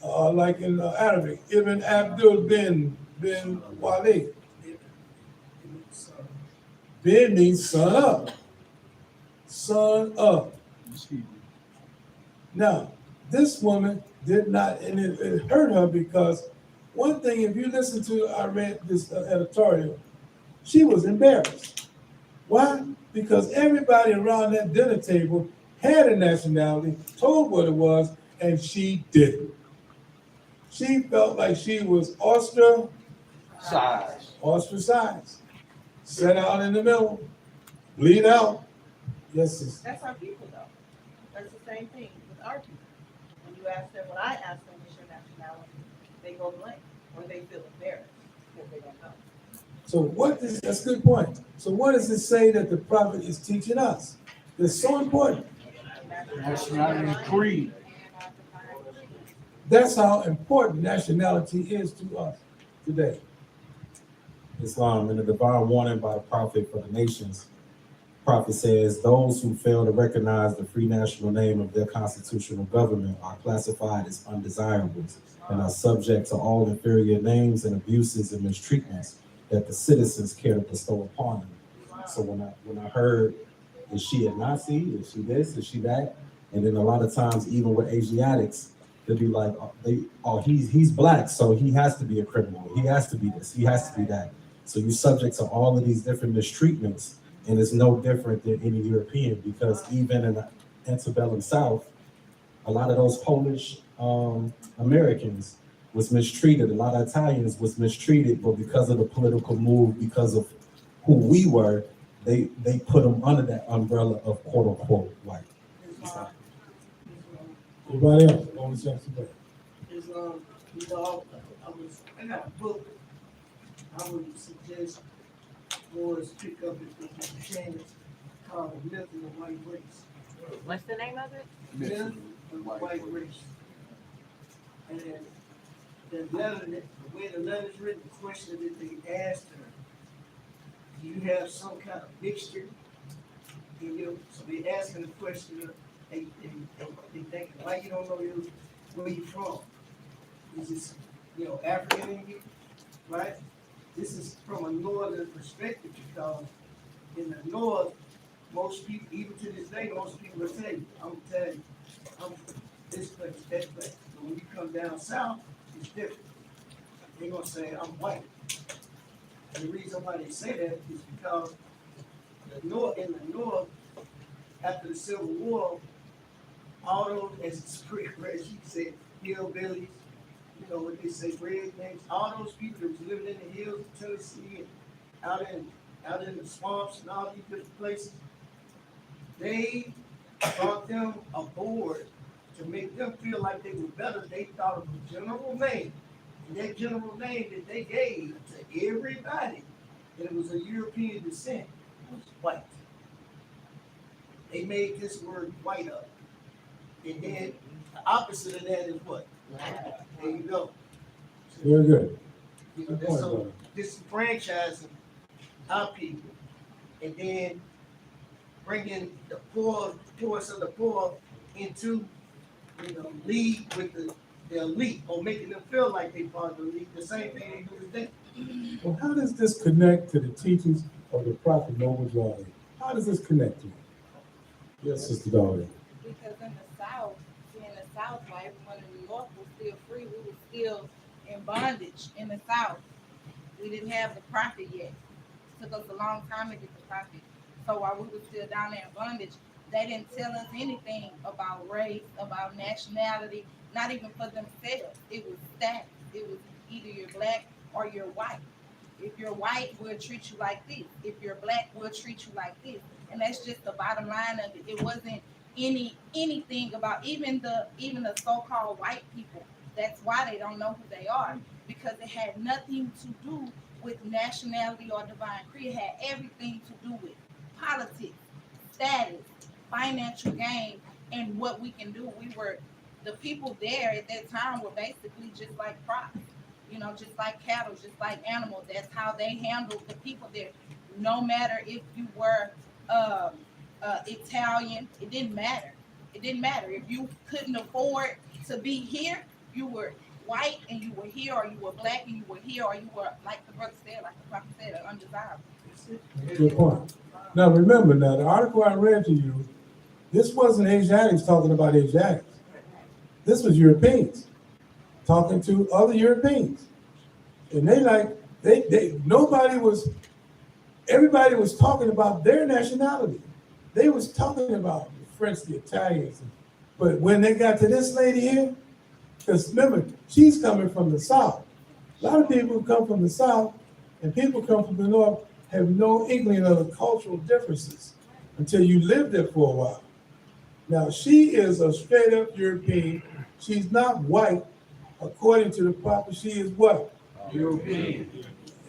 like in Arabic, Ibn Abdul bin Walid. Bin means son of. Son of. Now, this woman did not, and it hurt her because one thing, if you listen to, I read this editorial, she was embarrassed. Why? Because everybody around that dinner table had a nationality, told what it was, and she didn't. She felt like she was ostracized, set out in the middle, bleed out. Yes, sister. That's our people though. That's the same thing with our people. When you ask them, when I ask them what's your nationality, they go blank, or they feel embarrassed because they don't know. So that's a good point. So what does it say that the prophet is teaching us? It's so important. Nationality and creed. That's how important nationality is to us today. Islam and the divine warning by the prophet for the nations. Prophet says, those who fail to recognize the free national name of their constitutional government are classified as undesirables and are subject to all inferior names and abuses and mistreatments that the citizens care to bestow upon them. So when I heard, is she a Nazi? Is she this? Is she that? And then a lot of times, even with Asiatics, they'll be like, he's black, so he has to be a criminal. He has to be this. He has to be that. So you're subject to all of these different mistreatments. And it's no different than any European, because even in the antebellum South, a lot of those Polish Americans was mistreated. A lot of Italians was mistreated, but because of the political move, because of who we were, they put them under that umbrella of quote unquote white. Everybody else, only chance today. I got a book I would suggest boys pick up if you can, called The Myth of the White Race. What's the name of it? Myth of the White Race. And the letter, the way the letter's written, the question that they asked her, do you have some kind of mixture in you? So they asking the question, they think, why you don't know where you from? Is this, African in you, right? This is from a northern perspective, because in the north, most people, even to this day, most people will tell you, I'm from this place, that place. But when you come down south, it's different. They're gonna say, I'm white. And the reason why they say that is because in the north, after the Civil War, all those, as she said, hillbillies, you know what they say, rednecks, all those people that was living in the hills of Tennessee and out in the swamps and all these different places, they brought them aboard to make them feel like they were better. They thought of a general name. And that general name that they gave to everybody that was of European descent was white. They made this word white up. And then the opposite of that is what? There you go. Very good. You know, so disenfranchising our people and then bringing the poorest of the poor into, you know, league with the elite, or making them feel like they part of the elite. The same thing they do today. Well, how does this connect to the teachings of the prophet Noah's Law? How does this connect to it? Yes, Sister Dahlia. Because in the South, while everyone in the North was still free, we were still in bondage in the South. We didn't have the prophet yet. It took us a long time to get the prophet. So while we were still down there in bondage, they didn't tell us anything about race, about nationality, not even for themselves. It was status. It was either you're black or you're white. If you're white, we'll treat you like this. If you're black, we'll treat you like this. And that's just the bottom line of it. It wasn't anything about even the so-called white people. That's why they don't know who they are, because it had nothing to do with nationality or divine creed. It had everything to do with politics, status, financial gain, and what we can do. The people there at that time were basically just like crops, you know, just like cattle, just like animals. That's how they handled the people there. No matter if you were Italian, it didn't matter. It didn't matter. If you couldn't afford to be here, you were white and you were here, or you were black and you were here, or you were, like the brother said, like the prophet said, undesirable. Good point. Now remember, the article I read to you, this wasn't Asiatics talking about Asiatics. This was Europeans talking to other Europeans. And everybody was talking about their nationality. They was talking about the French, the Italians. But when they got to this lady here, because remember, she's coming from the South. A lot of people who come from the South and people come from the North have no inkling of the cultural differences until you live there for a while. Now, she is a straight up European. She's not white. According to the prophet, she is what? European.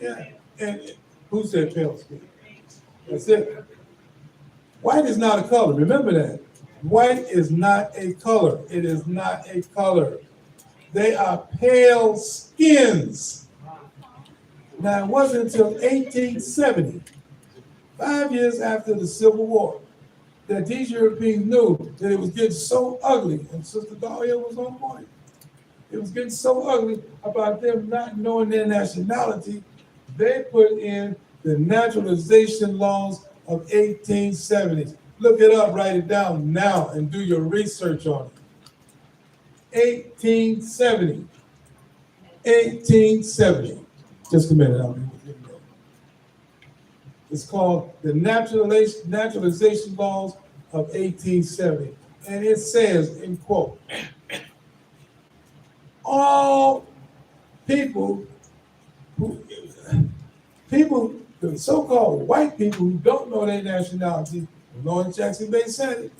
Yeah. And who said pale skin? That's it. White is not a color. Remember that. White is not a color. It is not a color. They are pale skins. Now, it wasn't until 1870, 5 years after the Civil War, that these Europeans knew that it was getting so ugly, and Sister Dahlia was on point. It was getting so ugly about them not knowing their nationality. They put in the naturalization laws of 1870s. Look it up, write it down now, and do your research on it. 1870. 1870. Just a minute, I'll be with you. It's called the naturalization laws of 1870. And it says, in quote, all people, the so-called white people who don't know their nationality, Lawrence Jackson Bay said it,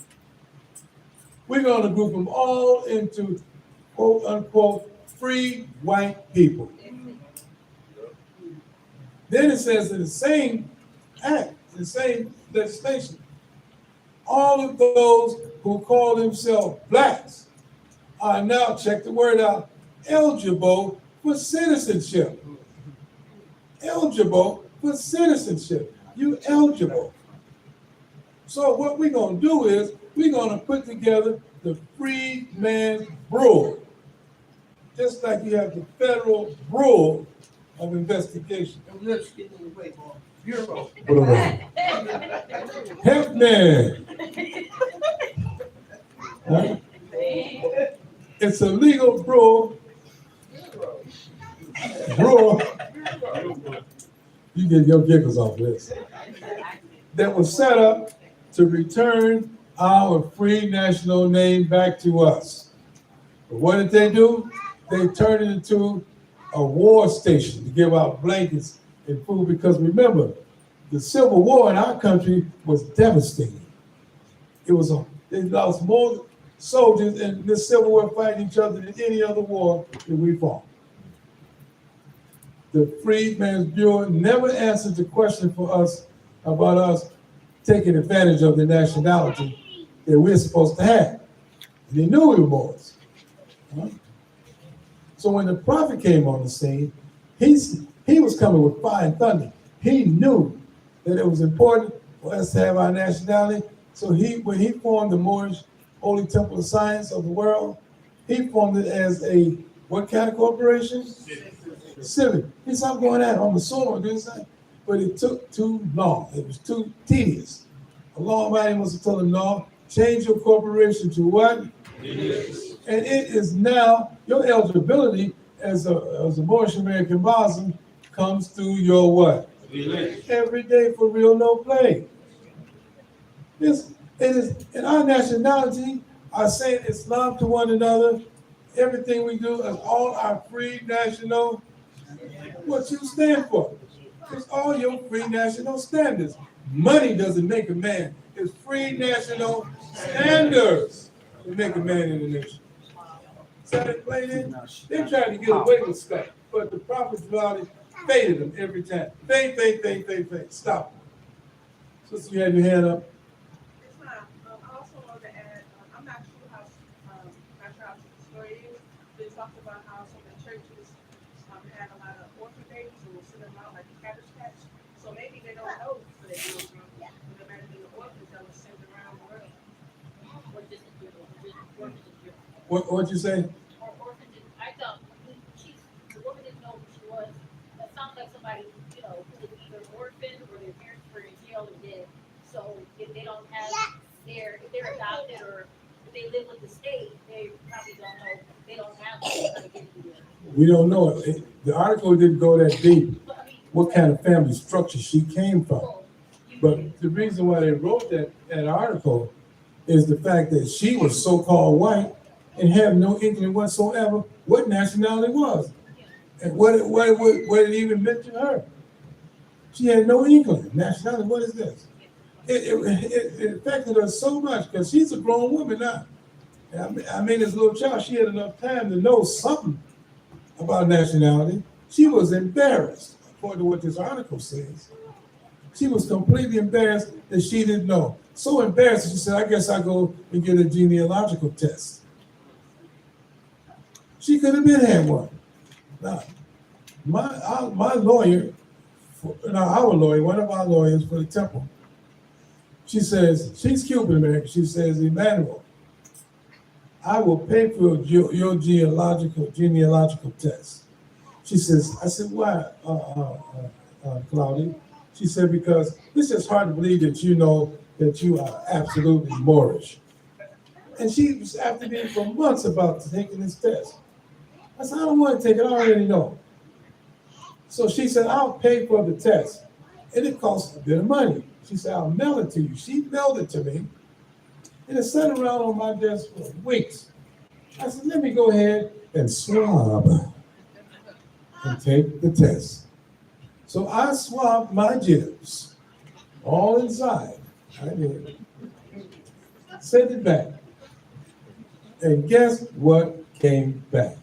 we're going to group them all into quote unquote free white people. Then it says in the same act, the same legislation, all of those who call themselves blacks are now, check the word out, eligible for citizenship. Eligible for citizenship. You eligible. So what we're going to do is we're going to put together the Freedman's Bureau, just like you have the Federal Bureau of Investigation. Them lips getting in the way, boy. Bureau. Heckman. Huh? It's a legal bureau. You get your giggles off this. That was set up to return our free national name back to us. But what did they do? They turned it into a war station to give out blankets and food, because remember, the Civil War in our country was devastating. They lost more soldiers in this Civil War fighting each other than any other war that we fought. The Freedmen's Bureau never answered the question for us about us taking advantage of the nationality that we're supposed to have. And they knew we were Moors. Huh? So when the prophet came on the scene, he was coming with fire and thunder. He knew that it was important for us to have our nationality. So when he formed the Moorish Holy Temple of Science of the world, he formed it as a what kind of corporation? Civic. He said, I'm going at it. I'm assuming do this thing. But it took too long. It was too tedious. Allah Almighty must have told him, no, change your corporation to what? Yes. And it is now, your eligibility as a Moorish American Muslim comes through your what? Yes. Every day for real, no play. It is in our nationality, our saying Islam to one another, everything we do is all our free national, what you stand for. It's all your free national standards. Money doesn't make a man. It's free national standards that make a man in the nation. So they played it. They tried to get away with stuff, but the prophets faded them every time. Fade. Stop. Sister, you had your hand up. I also wanted to add, I'm not sure how the story is, but it talks about how some of the churches had a lot of orphan babies who will sit around like a cabbage patch. So maybe they don't know who they grew from. No matter the orphans that were sent around the world. What'd you say? Orphan didn't, I thought, the woman didn't know who she was. That sounds like somebody, who was either orphaned or their parents were in jail or dead. So if they don't have if they're adopted or if they live with the state, they probably don't know, they don't have how to get into it. We don't know. The article didn't go that deep. What kind of family structure she came from. But the reason why they wrote that article is the fact that she was so-called white and have no inkling whatsoever what nationality was. And what it even meant to her. She had no inkling. Nationality, what is this? It affected her so much because she's a grown woman now. I mean, as a little child, she had enough time to know something about nationality. She was embarrassed, according to what this article says. She was completely embarrassed that she didn't know. So embarrassed, she said, I guess I'll go and get a genealogical test. She could have been had one. Now, my lawyer, our lawyer, one of our lawyers for the temple, she says, she's Cuban American. She says, Emmanuel, I will pay for your genealogical test. She says, I said, why, Claudia? She said, because it's just hard to believe that you know that you are absolutely Moorish. And she was after me for months about taking this test. I said, I don't want to take it, I already know. So she said, I'll pay for the test. And it costs a bit of money. She said, I'll mail it to you. She mailed it to me. And it sat around on my desk for weeks. I said, let me go ahead and swab and take the test. So I swabbed my jibs, all inside. I did. Sent it back. And guess what came back?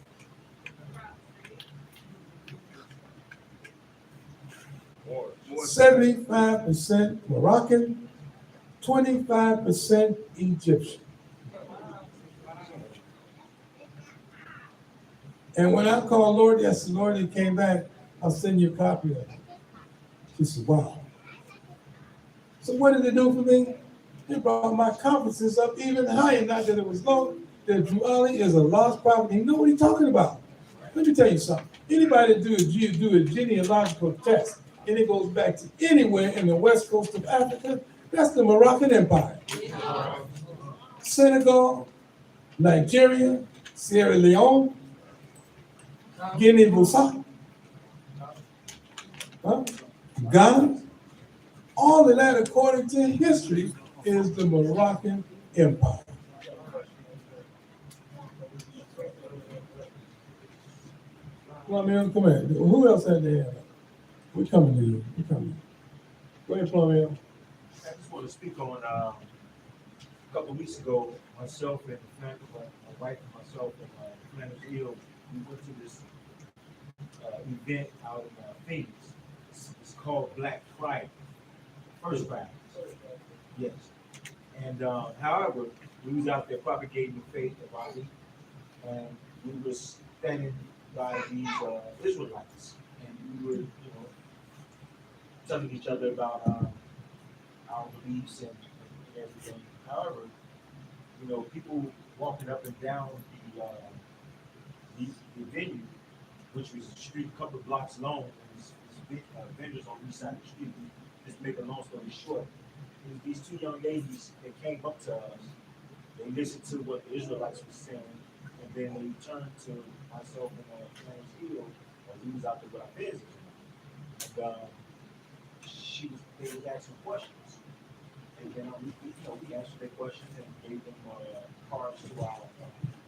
75% Moroccan, 25% Egyptian. And when I called Lord, yes, Lord, he came back, I'll send you a copy of it. She said, wow. So what did it do for me? It brought my conferences up even higher, not that it was low, that Drew Ali is a lost prophet. He know what he's talking about. Let me tell you something. Anybody do a genealogical test, and it goes back to anywhere in the west coast of Africa, that's the Moroccan Empire. Senegal, Nigeria, Sierra Leone, Guinea-Bissau, Ghana, all of that, according to history, is the Moroccan Empire. Plumel, come here. Who else had their hand up? We coming to you. We coming. Go ahead, Plumel. I just want to speak on a couple of weeks ago, myself and my wife and myself and Flanders Hill, we went to this event out in Phoenix. It's called Black Friday, First Friday. Yes. And however, we was out there propagating the faith of our week, and we were standing by these Israelites, and we were, telling each other about our beliefs and everything. However, people walking up and down the venue, which was a street a couple of blocks long, and there's big vendors on each side of the street. Just make a long story short, these two young ladies, they came up to us, they listened to what the Israelites were saying, and then they turned to myself and Clarence Hill, and we was out there with our business. And they was asking questions, and then we answered their questions and gave them cards to our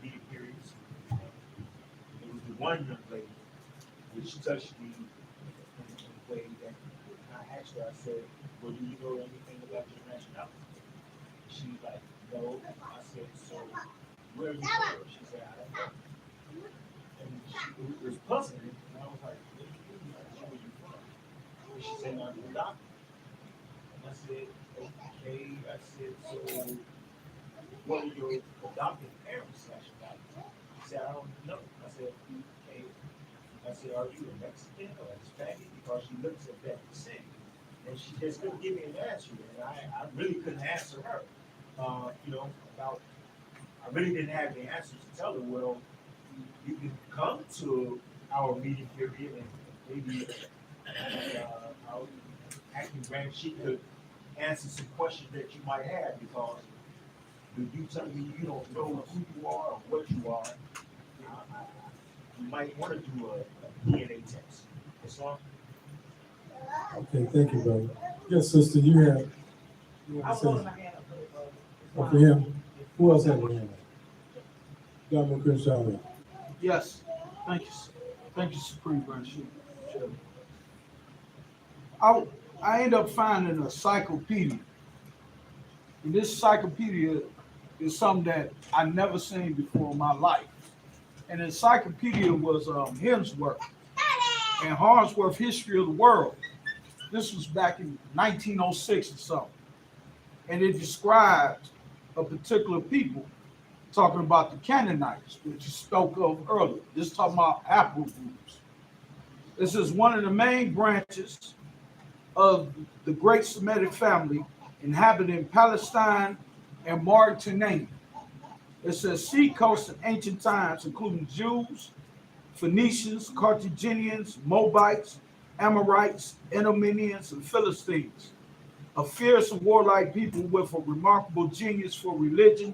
meeting periods. It was the one young lady which touched me in a way that I asked her. I said, "Well, do you know anything about your nationality?" She was like, "No." I said, "So where are you from?" She said, "I don't know." And it was puzzling, and I was like, "What do you mean? Where are you from?" And she said, "I'm a doctor." I said, "Okay." I said, "So what are your adopted parents' nationality?" She said, "I don't know." I said, "Okay." I said, "Are you a Mexican or a Hispanic?" Because she looks at that descent. And she just couldn't give me an answer. And I really couldn't answer her. I really didn't have the answers to tell her, well, you can come to our meeting period and maybe our acting grand, she could answer some questions that you might have, because if you tell me you don't know who you are or what you are, you might want to do a DNA test. That's all. Okay, thank you, brother. Yes, sister, you have. I was holding my hand up For him. Who else had their hand up? Governor Crenshaw. Yes, thank you, Supreme Grand Sheik. I end up finding a encyclopedia, and this encyclopedia is something that I never seen before in my life. And the encyclopedia was Hemsworth and Harmsworth History of the World. This was back in 1906 or something, and it described a particular people, talking about the Canaanites, which you spoke of earlier. This is talking about haplogroups. This is one of the main branches of the great Semitic family inhabiting Palestine and Mauritania. It says sea coast in ancient times, including Jews, Phoenicians, Carthaginians, Moabites, Amorites, Edomians, and Philistines. A fierce and warlike people with a remarkable genius for religion,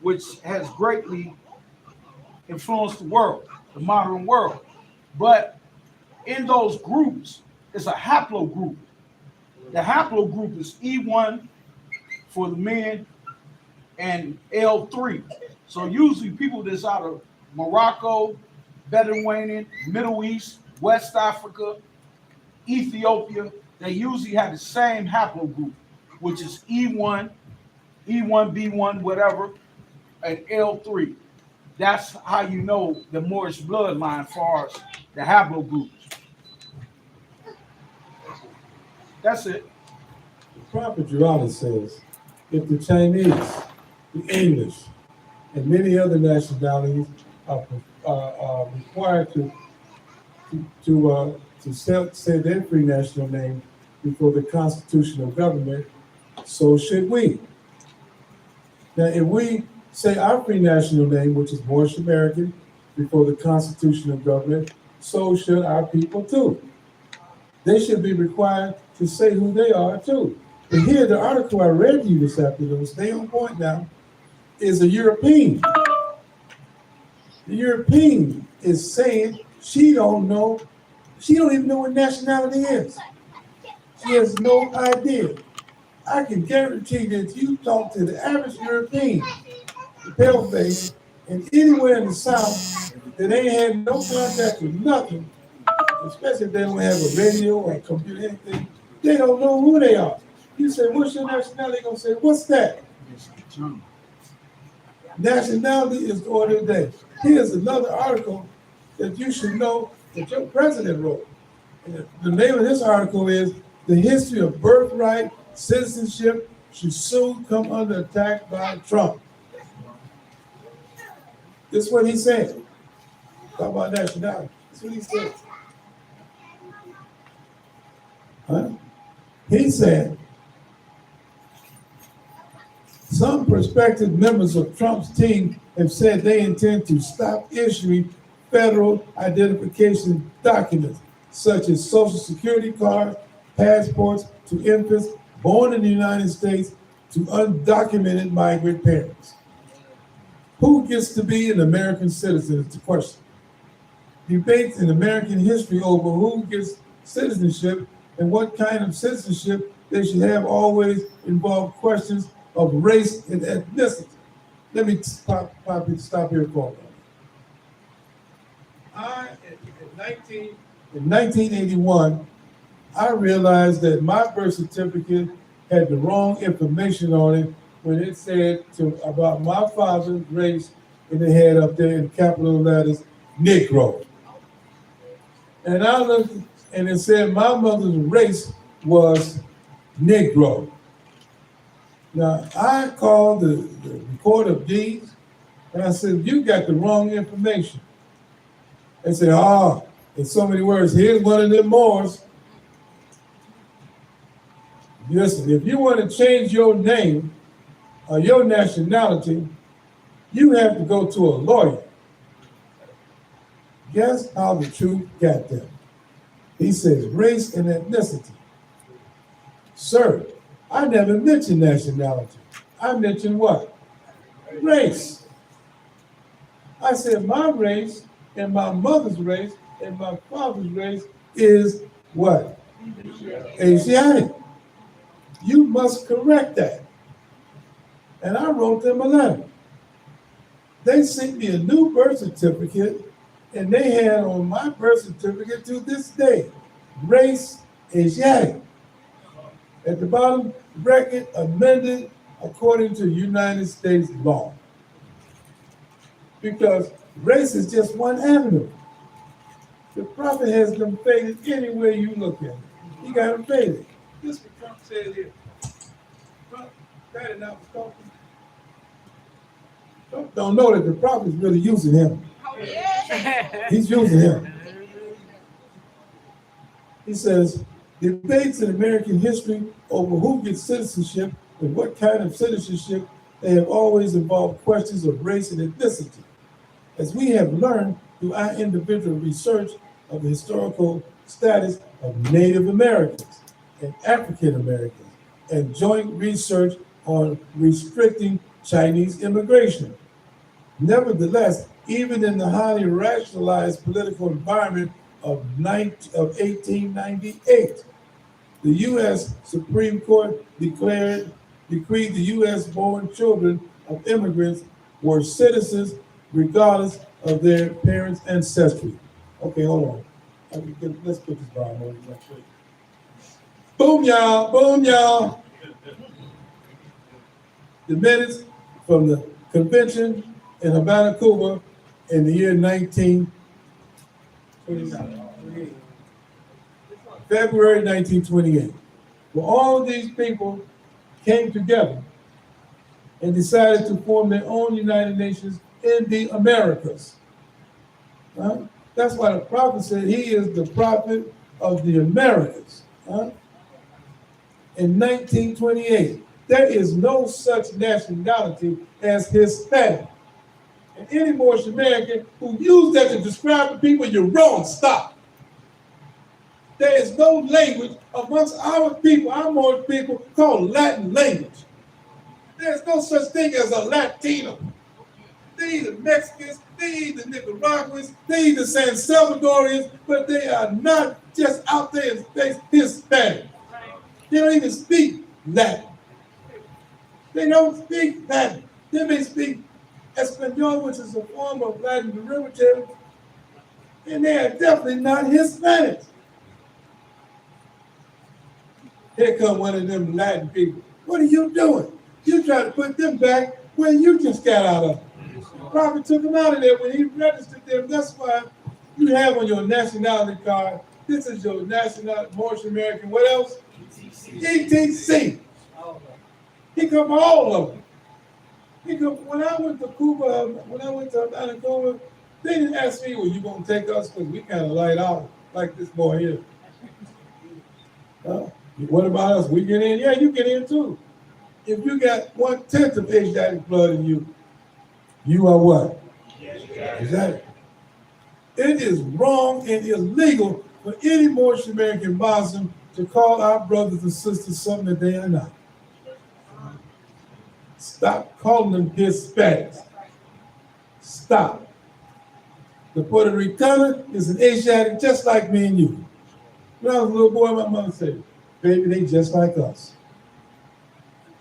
which has greatly influenced the world, the modern world. But in those groups, it's a haplogroup. The haplogroup is E1 for the men and L3. So usually people that's out of Morocco, Bedouin, Middle East, West Africa, Ethiopia, they usually have the same haplogroup, which is E1, E1B1, whatever, and L3. That's how you know the Moorish bloodline as far as the haplogroups. That's it. The prophet Geraldo says, if the Chinese, the English, and many other nationalities are required to say their free national name before the constitutional government, so should we. Now, if we say our free national name, which is Moorish American, before the constitutional government, so should our people too. They should be required to say who they are too. And here, the article I read to you this afternoon, stay on point now, is a European. The European is saying she don't even know what nationality is. She has no idea. I can guarantee that you talk to the average European, the pale face, and anywhere in the South that ain't had no contact with nothing, especially if they don't have a radio or a computer, anything, they don't know who they are. You say, what's your nationality? They're gonna say, what's that? It's German. Nationality is the order of the day. Here's another article that you should know that your president wrote. And the name of this article is The History of Birthright Citizenship Should Soon Come Under Attack by Trump. This is what he said. Talk about nationality. This is what he said. Huh? He said, some prospective members of Trump's team have said they intend to stop issuing federal identification documents, such as Social Security cards, passports to infants born in the United States to undocumented migrant parents. Who gets to be an American citizen is the question. Debates in American history over who gets citizenship and what kind of citizenship they should have always involve questions of race and ethnicity. Let me stop here for a moment. In 1981, I realized that my birth certificate had the wrong information on it when it said about my father's race, and it had up there in capital letters, Negro. And I looked, and it said my mother's race was Negro. Now, I called the Court of Deeds, and I said, you got the wrong information. They said, in so many words, here's one of them Moors. Listen, if you want to change your name or your nationality, you have to go to a lawyer. Guess how the truth got there? He says race and ethnicity. Sir, I never mentioned nationality. I mentioned what? Race. I said my race and my mother's race and my father's race is what? Asiatic. You must correct that. And I wrote them a letter. They sent me a new birth certificate, and they had on my birth certificate to this day, race Asiatic. At the bottom, bracket amended according to United States law. Because race is just one avenue. The prophet has them faded anywhere you look at it. He got them faded. This is what Trump said here. Trump, that is not talking. Trump don't know that the prophet is really using him. Oh, yeah. He's using him. He says, debates in American history over who gets citizenship and what kind of citizenship they have always involved questions of race and ethnicity. As we have learned through our individual research of the historical status of Native Americans and African Americans, and joint research on restricting Chinese immigration. Nevertheless, even in the highly racialized political environment of 1898, the U.S. Supreme Court decreed the U.S.-born children of immigrants were citizens regardless of their parents' ancestry. Okay, hold on. Let's put this bomb on next week. Boom, y'all. Boom, y'all. The minutes from the convention in Havana, Cuba in the year 1928. February 1928. Well, all of these people came together and decided to form their own United Nations in the Americas. That's why the prophet said he is the prophet of the Americas. In 1928, there is no such nationality as Hispanic. And any Moorish American who used that to describe the people, you're wrong. Stop. There is no language amongst our people, our Moorish people, called Latin language. There's no such thing as a Latino. They either Mexicans, they either Nicaraguans, they either San Salvadorians, but they are not just out there in space Hispanic. They don't even speak Latin. They don't speak Latin. They may speak Espanol, which is a form of Latin derivative, and they are definitely not Hispanics. Here come one of them Latin people. What are you doing? You try to put them back where you just got out of. Prophet took them out of there when he registered them. That's why you have on your nationality card, this is your national, Moorish American, what else? ETC. He come from all of them. He come, when I went to Cuba, when I went to Antigua, they didn't ask me, well, you gonna take us? Because we kind of light out like this boy here. What about us? We get in? Yeah, you get in too. If you got 1/10 of Asiatic blood in you, you are what? Exactly. It is wrong and illegal for any Moorish American Muslim to call our brothers and sisters something that they are not. Stop calling them Hispanics. Stop. The Puerto Rican is an Asiatic just like me and you. When I was a little boy, my mother said, baby, they just like us.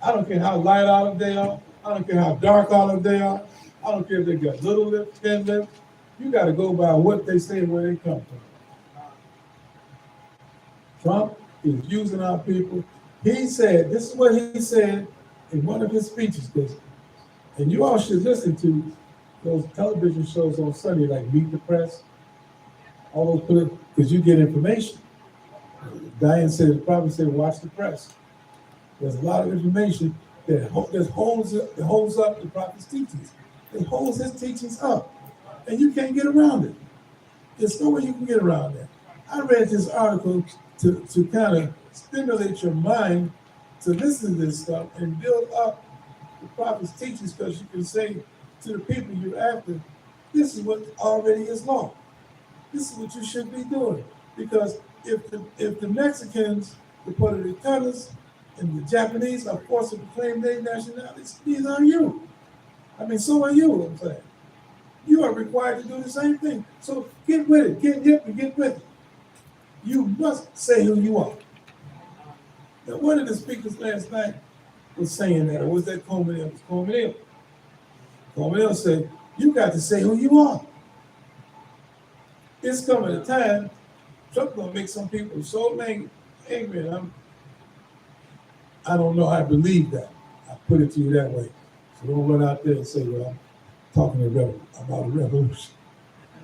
I don't care how light olive they are. I don't care how dark olive they are. I don't care if they got little lips, thin lips. You got to go by what they say and where they come from. Trump is using our people. He said, this is what he said in one of his speeches, and you all should listen to those television shows on Sunday, like Meet the Press, all those, because you get information. Diane said, the prophet said, watch the press. There's a lot of information that holds up the prophet's teachings. It holds his teachings up, and you can't get around it. There's no way you can get around that. I read this article to kind of stimulate your mind to listen to this stuff and build up the prophet's teachings, because you can say to the people you're after, this is what already is law. This is what you should be doing. Because if the Mexicans, the Puerto Ricanos, and the Japanese are forced to proclaim their nationalities, these are you. I mean, so are you, I'm saying. You are required to do the same thing. So get with it, get hip and get with it. You must say who you are. Now, one of the speakers last night was saying that, or was that Coleman? It was Coleman. Coleman said, you got to say who you are. It's coming a time, Trump's gonna make some people so angry, and I don't know, I believe that. I put it to you that way. So don't run out there and say, well, I'm talking about a revolution.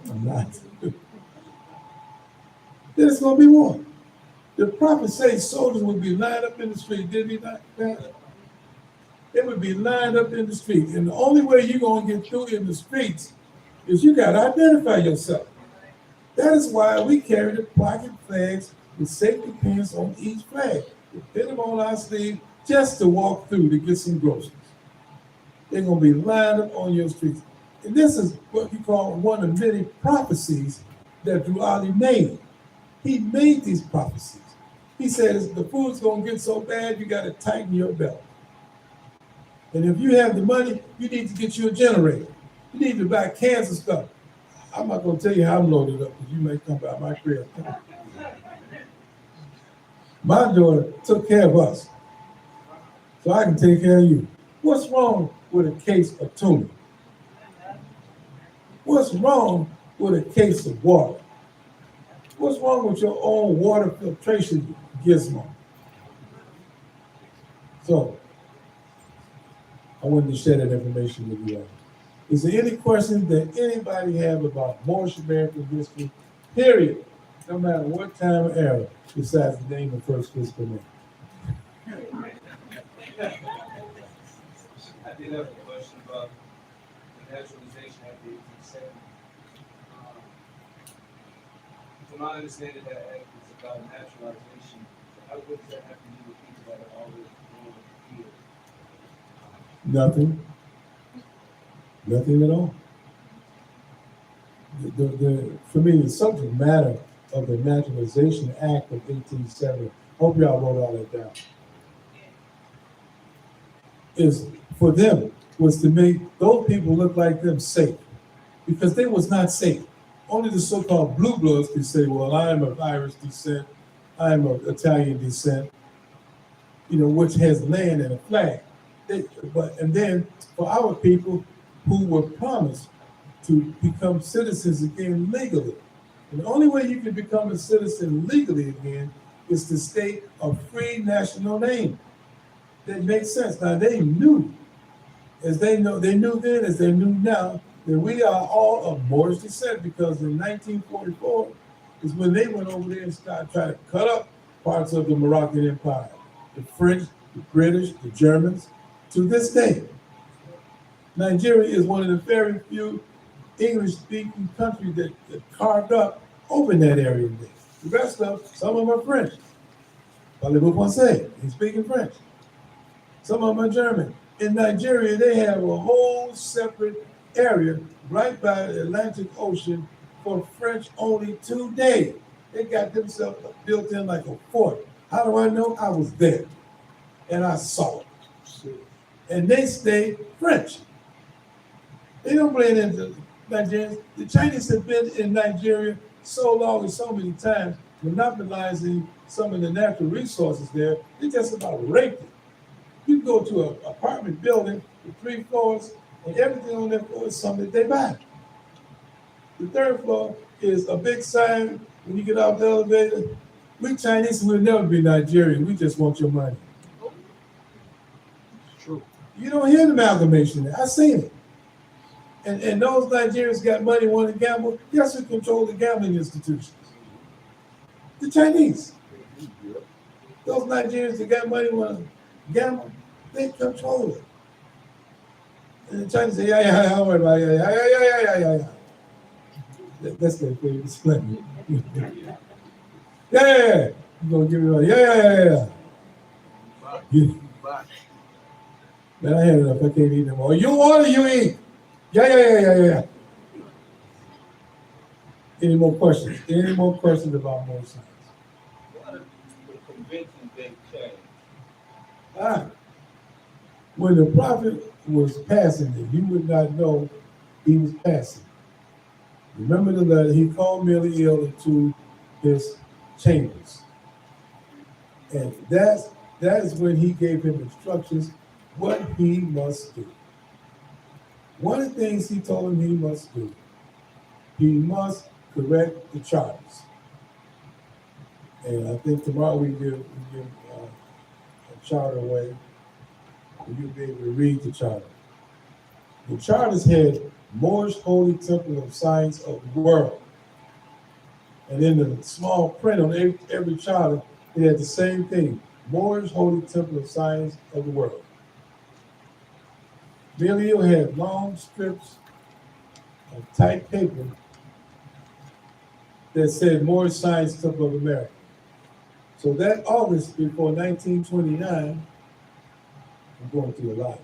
I'm not. There's gonna be war. The prophet says soldiers would be lined up in the street, did he not? They would be lined up in the street. And the only way you're gonna get through in the streets is you gotta identify yourself. That is why we carry the pocket flags with safety pins on each flag. We pin them on our sleeve just to walk through to get some groceries. They're gonna be lined up on your streets. And this is what you call one of many prophecies that Drew Ali made. He made these prophecies. He said, the food's gonna get so bad, you gotta tighten your belt. And if you have the money, you need to get you a generator. You need to buy cans of stuff. I'm not gonna tell you how I'm loaded up, because you may come by my crib. My daughter took care of us, so I can take care of you. What's wrong with a case of tuna? What's wrong with a case of water? What's wrong with your own water filtration gizmo? So, I wanted to share that information with you all. Is there any questions that anybody have about Moorish American history, period, no matter what time or era, besides the name of first fiscal name? I did have a question about the naturalization at the 1870. From my understanding, that act is about naturalization. What does that have to do with people that are already born here? Nothing. Nothing at all. For me, the subject matter of the Naturalization Act of 1870, hope y'all wrote all that down, is for them was to make those people look like them safe, because they was not safe. Only the so-called blue bloods can say, well, I am of Irish descent, I am of Italian descent, which has land and a flag. And then for our people who were promised to become citizens again legally. And the only way you can become a citizen legally again is to state a free national name. That makes sense. Now they knew, they knew then as they knew now, that we are all of Moorish descent, because in 1944 is when they went over there and started trying to cut up parts of the Moroccan Empire. The French, the British, the Germans. To this day, Nigeria is one of the very few English-speaking countries that carved up over in that area there. The rest of some of them are French. Parlez-vous français? He's speaking French. Some of them are German. In Nigeria, they have a whole separate area right by the Atlantic Ocean for French only today. They got themselves built in like a fort. How do I know? I was there and I saw it. And they stay French. They don't blend into Nigerians. The Chinese have been in Nigeria so long and so many times, monopolizing some of the natural resources there. They just about raped it. You go to an apartment building with 3 floors, and everything on that floor is something that they buy. The 3rd floor is a big sign when you get off the elevator. We Chinese will never be Nigerian. We just want your money. True. You don't hear the amalgamation there. I seen it. And those Nigerians got money, want to gamble. Guess who control the gambling institutions? The Chinese. Those Nigerians that got money, want to gamble, they control it. And the Chinese say, yeah, don't worry about it. Yeah. That's their favorite slang. Yeah. You gonna give me money? Yeah. Man, I had enough. I can't eat no more. You want it, you eat. Yeah. Any more questions? Any more questions about Moorish science? What are the conventions they changed? When the prophet was passing it, you would not know he was passing. Remember the letter, he called Miliel into his chambers. And that is when he gave him instructions what he must do. One of the things he told him he must do, he must correct the charters. And I think tomorrow we give a charter away, and you'll be able to read the charter. The charters had Moorish Holy Temple of Science of the World. And in the small print on every charter, it had the same thing, Moorish Holy Temple of Science of the World. Miliel had long strips of typed paper that said Moorish Science Temple of America. So that August before 1929, I'm going through a lot.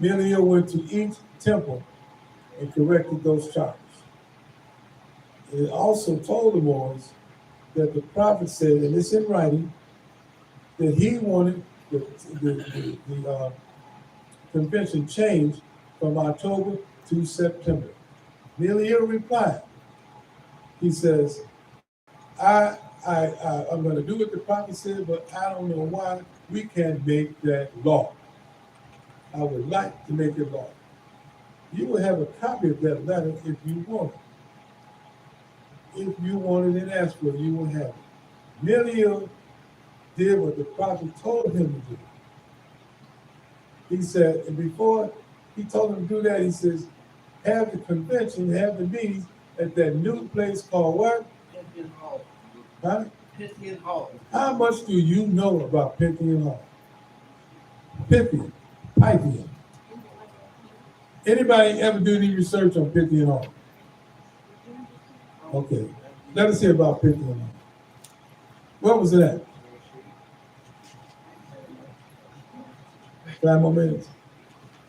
Miliel went to each temple and corrected those charters. And it also told the Moors that the prophet said, and it's in writing, that he wanted the convention changed from October to September. Miliel replied. He says, I'm going to do what the prophet said, but I don't know why we can't make that law. I would like to make it law. You will have a copy of that letter if you want it. If you want it and ask for it, you will have it. Miliel did what the prophet told him to do. He said, and before he told him to do that, he says, have the convention, have the meetings at that new place called what? Pythian Hall. Huh? Pythian Hall. How much do you know about Pythian Hall? Pythian. Anybody ever do any research on Pythian Hall? Okay. Let us hear about Pythian Hall. Where was it at? 5 more minutes?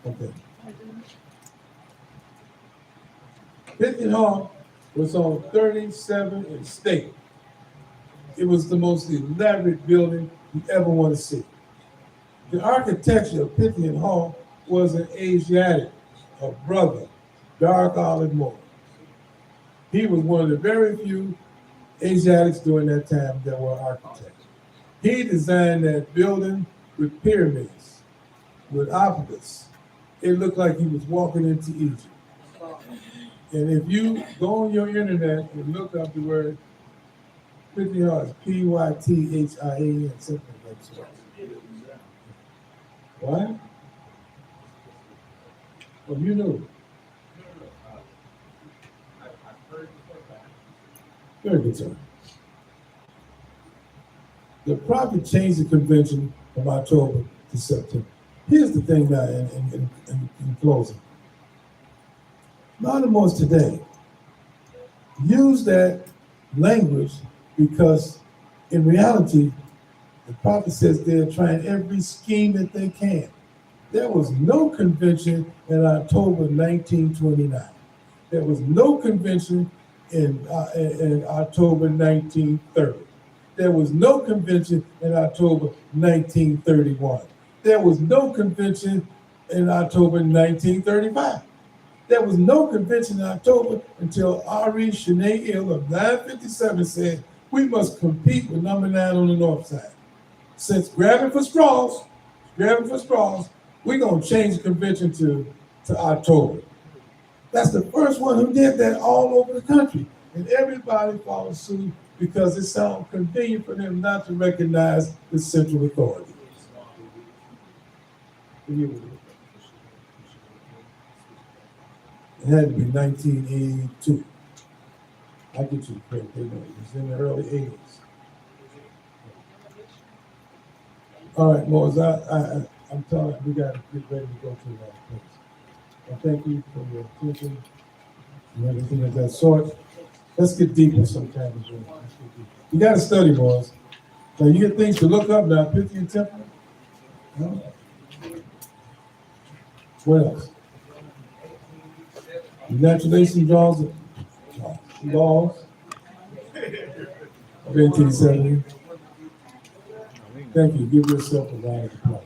Okay. Pythian Hall was on 37th and State. It was the most elaborate building you ever want to see. The architecture of Pythian Hall was an Asiatic, a brother, dark olive Moor. He was one of the very few Asiatics during that time that were architects. He designed that building with pyramids, with obelisks. It looked like he was walking into Egypt. And if you go on your internet and look up the word Pythias, Pythian, something like that. What? Well, you know. Very good, sir. The prophet changed the convention from October to September. Here's the thing now, in closing. Baltimore's today use that language because in reality, the prophet says they're trying every scheme that they can. There was no convention in October 1929. There was no convention in October 1930. There was no convention in October 1931. There was no convention in October 1935. There was no convention in October until Ari Shanae Hill of 957 said, we must compete with number 9 on the north side. Since grabbing for straws, we're gonna change the convention to October. That's the first one who did that all over the country. And everybody followed suit because it sounded convenient for them not to recognize the central authority. It had to be 1982. I'll get you the correct date. It was in the early 80s. All right, Moors, I'm telling you, we got to get ready to go to that place. I thank you for your attention and everything of that sort. Let's get deeper sometime. You got to study, Moors. Now, you get things to look up now, Pythian Temple. No? What else? Natural Nation laws of 1870. Thank you. Give yourself a round of applause.